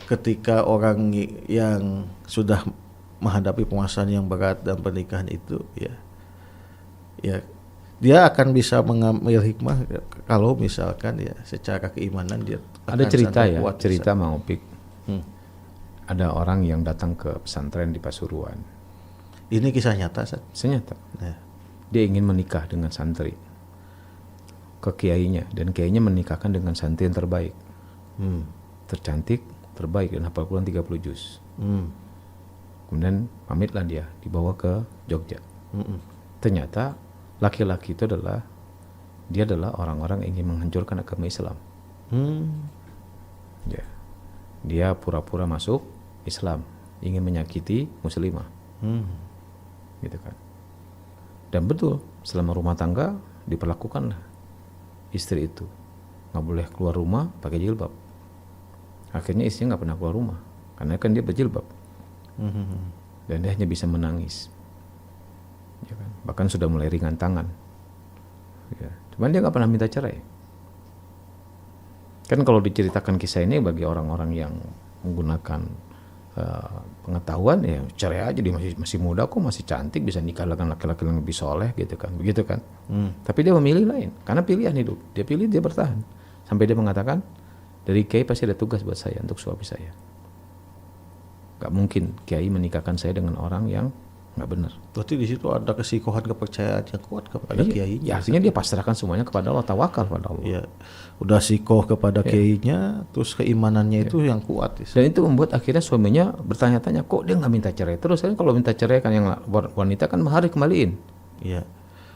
Speaker 2: ketika orang yang sudah menghadapi permasalahan yang berat dalam pernikahan itu ya dia akan bisa mengambil hikmah kalau misalkan ya secara keimanan dia
Speaker 1: ada cerita ya,
Speaker 2: kuat,
Speaker 1: cerita Mang Opik. Ada orang yang datang ke pesantren di Pasuruan.
Speaker 2: Ini kisah nyata, Sat?
Speaker 1: Senyata. Dia ingin menikah dengan santri ke kiainya, dan kiainya menikahkan dengan santri yang terbaik, tercantik, terbaik, dan hafal Quran 30 juz. Kemudian pamitlah dia, dibawa ke Jogja. Ternyata laki-laki itu adalah orang-orang yang ingin menghancurkan agama Islam. Ya. Dia pura-pura masuk Islam, ingin menyakiti muslimah, gitu kan. Dan betul, selama rumah tangga diperlakukanlah istri itu nggak boleh keluar rumah pakai jilbab. Akhirnya istrinya nggak pernah keluar rumah karena kan dia berjilbab, dan dia hanya bisa menangis, ya kan? Bahkan sudah mulai ringan tangan, ya. Cuman dia nggak pernah minta cerai. Kan kalau diceritakan kisah ini bagi orang-orang yang menggunakan pengetahuan, ya cerai aja, dia masih muda kok, masih cantik, bisa nikah dengan laki-laki yang lebih soleh gitu kan, begitu kan. Tapi dia memilih lain karena pilihan hidup, dia pilih, dia bertahan sampai dia mengatakan dari kiai pasti ada tugas buat saya untuk suami saya. Gak mungkin kiai menikahkan saya dengan orang yang nggak benar.
Speaker 2: Berarti di situ ada kesikohan, kepercayaan yang kuat kepada kiainya.
Speaker 1: Ya, artinya dia pasrahkan semuanya kepada Allah, tawakal pada Allah.
Speaker 2: Ya, udah sikoh kepada kiainya, terus keimanannya itu yang kuat.
Speaker 1: Dan itu membuat akhirnya suaminya bertanya-tanya, kok dia nggak minta cerai terus? Kan kalau minta cerai kan yang wanita kan harus kembaliin.
Speaker 2: Iya.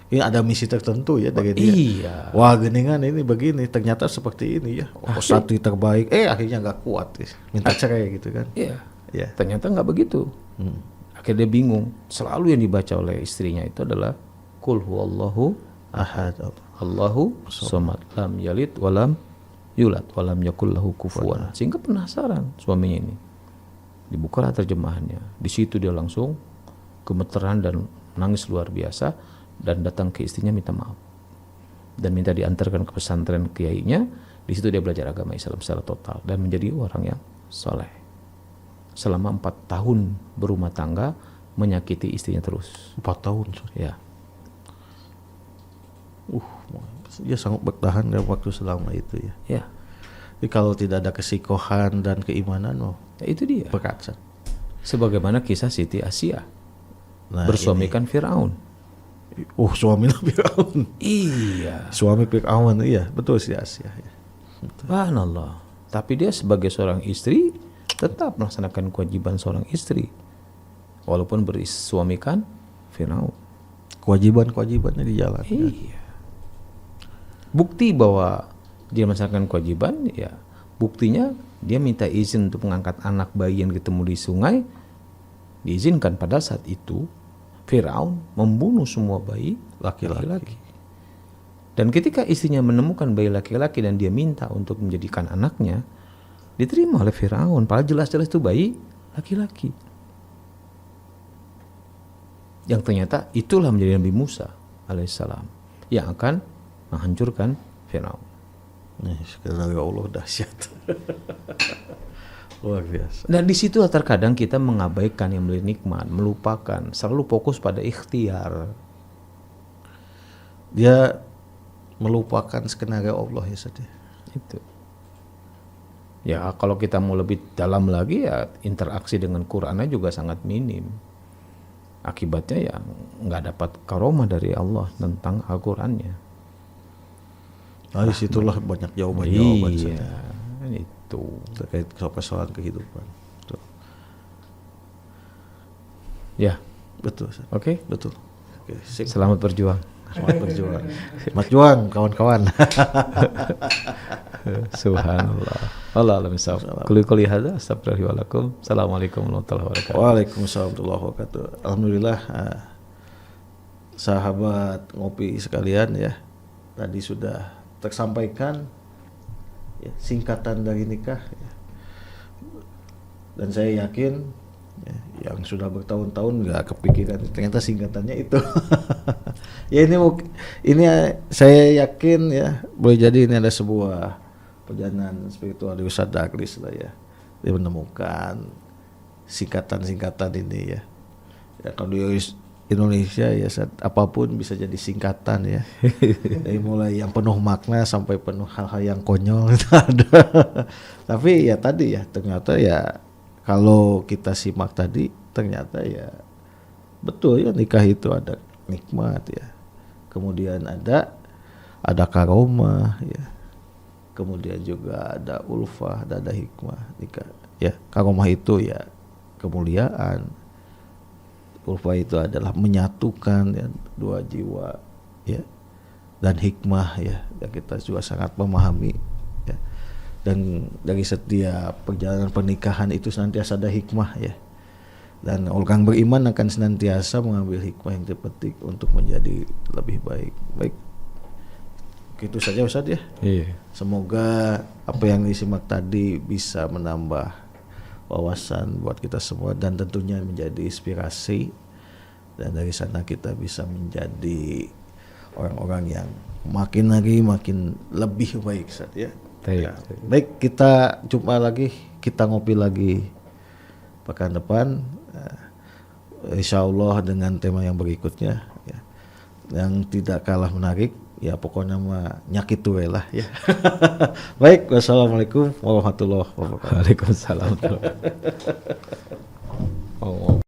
Speaker 2: Ini ada misi tertentu ya dari dia.
Speaker 1: Iya.
Speaker 2: Wah, geningan ini begini, ternyata seperti ini ya. Oh, santri terbaik. Akhirnya nggak kuat, minta cerai gitu kan.
Speaker 1: Iya.
Speaker 2: Ya.
Speaker 1: Ternyata nggak begitu. Akhirnya dia bingung. Selalu yang dibaca oleh istrinya itu adalah Qul huwallahu ahad, Allahu somad, lam yalid walam yulad walam yakul lahu kufuwan. Sehingga penasaran suaminya ini. Dibukalah terjemahannya. Di situ dia langsung gemeteran dan nangis luar biasa, dan datang ke istrinya minta maaf dan minta diantarkan ke pesantren kiainya. Di situ dia belajar agama Islam secara total dan menjadi orang yang soleh. Selama 4 tahun berumah tangga menyakiti istrinya terus.
Speaker 2: 4 tahun.
Speaker 1: Ya.
Speaker 2: Dia sanggup bertahan dalam waktu selama itu ya.
Speaker 1: Ya.
Speaker 2: Jadi kalau tidak ada kesikohan dan keimanan,
Speaker 1: Ya, itu dia.
Speaker 2: berat.
Speaker 1: Sebagaimana kisah Siti Asia bersuamikan Firaun.
Speaker 2: Suaminya Firaun.
Speaker 1: Iya.
Speaker 2: Suami Firaun, iya betul sih Asia. Ya.
Speaker 1: Subhanallah. Tapi dia sebagai seorang istri tetap melaksanakan kewajiban seorang istri walaupun bersuamikan Firaun.
Speaker 2: Kewajiban-kewajibannya dijalankan.
Speaker 1: Iya. Bukti bahwa dia melaksanakan kewajiban, ya buktinya dia minta izin untuk mengangkat anak bayi yang ketemu di sungai, diizinkan. Pada saat itu Firaun membunuh semua bayi laki-laki. Dan ketika istrinya menemukan bayi laki-laki dan dia minta untuk menjadikan anaknya, diterima oleh Firaun. Padahal jelas-jelas itu bayi laki-laki. Yang ternyata itulah menjadi Nabi Musa alaihissalam yang akan menghancurkan Firaun.
Speaker 2: Nih, sekali Allah dahsyat. Luar biasa.
Speaker 1: Dan di situ terkadang kita mengabaikan yang beli nikmat, melupakan, selalu fokus pada ikhtiar.
Speaker 2: Dia melupakan skenario Allah ya Ustaz.
Speaker 1: Itu. Ya kalau kita mau lebih dalam lagi, ya interaksi dengan Qurannya juga sangat minim. Akibatnya ya nggak dapat karomah dari Allah tentang Al-Qurannya.
Speaker 2: Nah, disitulah banyak jawaban-jawaban
Speaker 1: Iya,
Speaker 2: Ustaz,
Speaker 1: itu.
Speaker 2: terkait persoalan kehidupan. Betul.
Speaker 1: Ya,
Speaker 2: Betul Ustaz.
Speaker 1: oke.
Speaker 2: Betul. Oke, sip.
Speaker 1: Selamat berjuang.
Speaker 2: Selamat berjuang. Selamat juang kawan-kawan.
Speaker 1: Subhanallah. Allah alam sawab. Qul hadza astaghfirullahi wa lakum. Assalamualaikum warahmatullahi wabarakatuh.
Speaker 2: Waalaikumsalam warahmatullahi wabarakatuh. Alhamdulillah, sahabat ngopi sekalian ya, tadi sudah tersampaikan ya, singkatan dari nikah ya. Dan saya yakin ya, yang sudah bertahun-tahun nggak kepikiran ternyata singkatannya itu. Ya ini saya yakin ya, boleh jadi ini ada sebuah perjalanan spiritual di Ustadz Darlis lah ya. Dia menemukan singkatan-singkatan ini ya. Ya kalau di Indonesia ya apapun bisa jadi singkatan ya. Dari mulai yang penuh makna sampai penuh hal-hal yang konyol itu ada. Tapi ya tadi ya ternyata ya kalau kita simak tadi ternyata ya betul ya, nikah itu ada nikmat ya. Kemudian ada karomah ya. Kemudian juga ada ulfah, ada hikmah nikah. Ya, karomah itu ya kemuliaan. Ulfah itu adalah menyatukan ya, dua jiwa ya, dan hikmah ya yang kita juga sangat memahami ya. Dan dari setiap perjalanan pernikahan itu senantiasa ada hikmah ya, dan orang beriman akan senantiasa mengambil hikmah yang terpetik untuk menjadi lebih baik. Gitu saja Ustadz ya.
Speaker 1: Iya.
Speaker 2: Semoga apa yang disimak tadi bisa menambah wawasan buat kita semua dan tentunya menjadi inspirasi, dan dari sana kita bisa menjadi orang-orang yang makin lebih baik Ustaz ya. Ya. Baik, kita jumpa lagi, kita ngopi lagi pekan depan, insya Allah dengan tema yang berikutnya ya, yang tidak kalah menarik ya, pokoknya mah nyakit tuh lah ya. Baik, wassalamualaikum warahmatullahi wabarakatuh.
Speaker 1: Waalaikumsalam. Oh.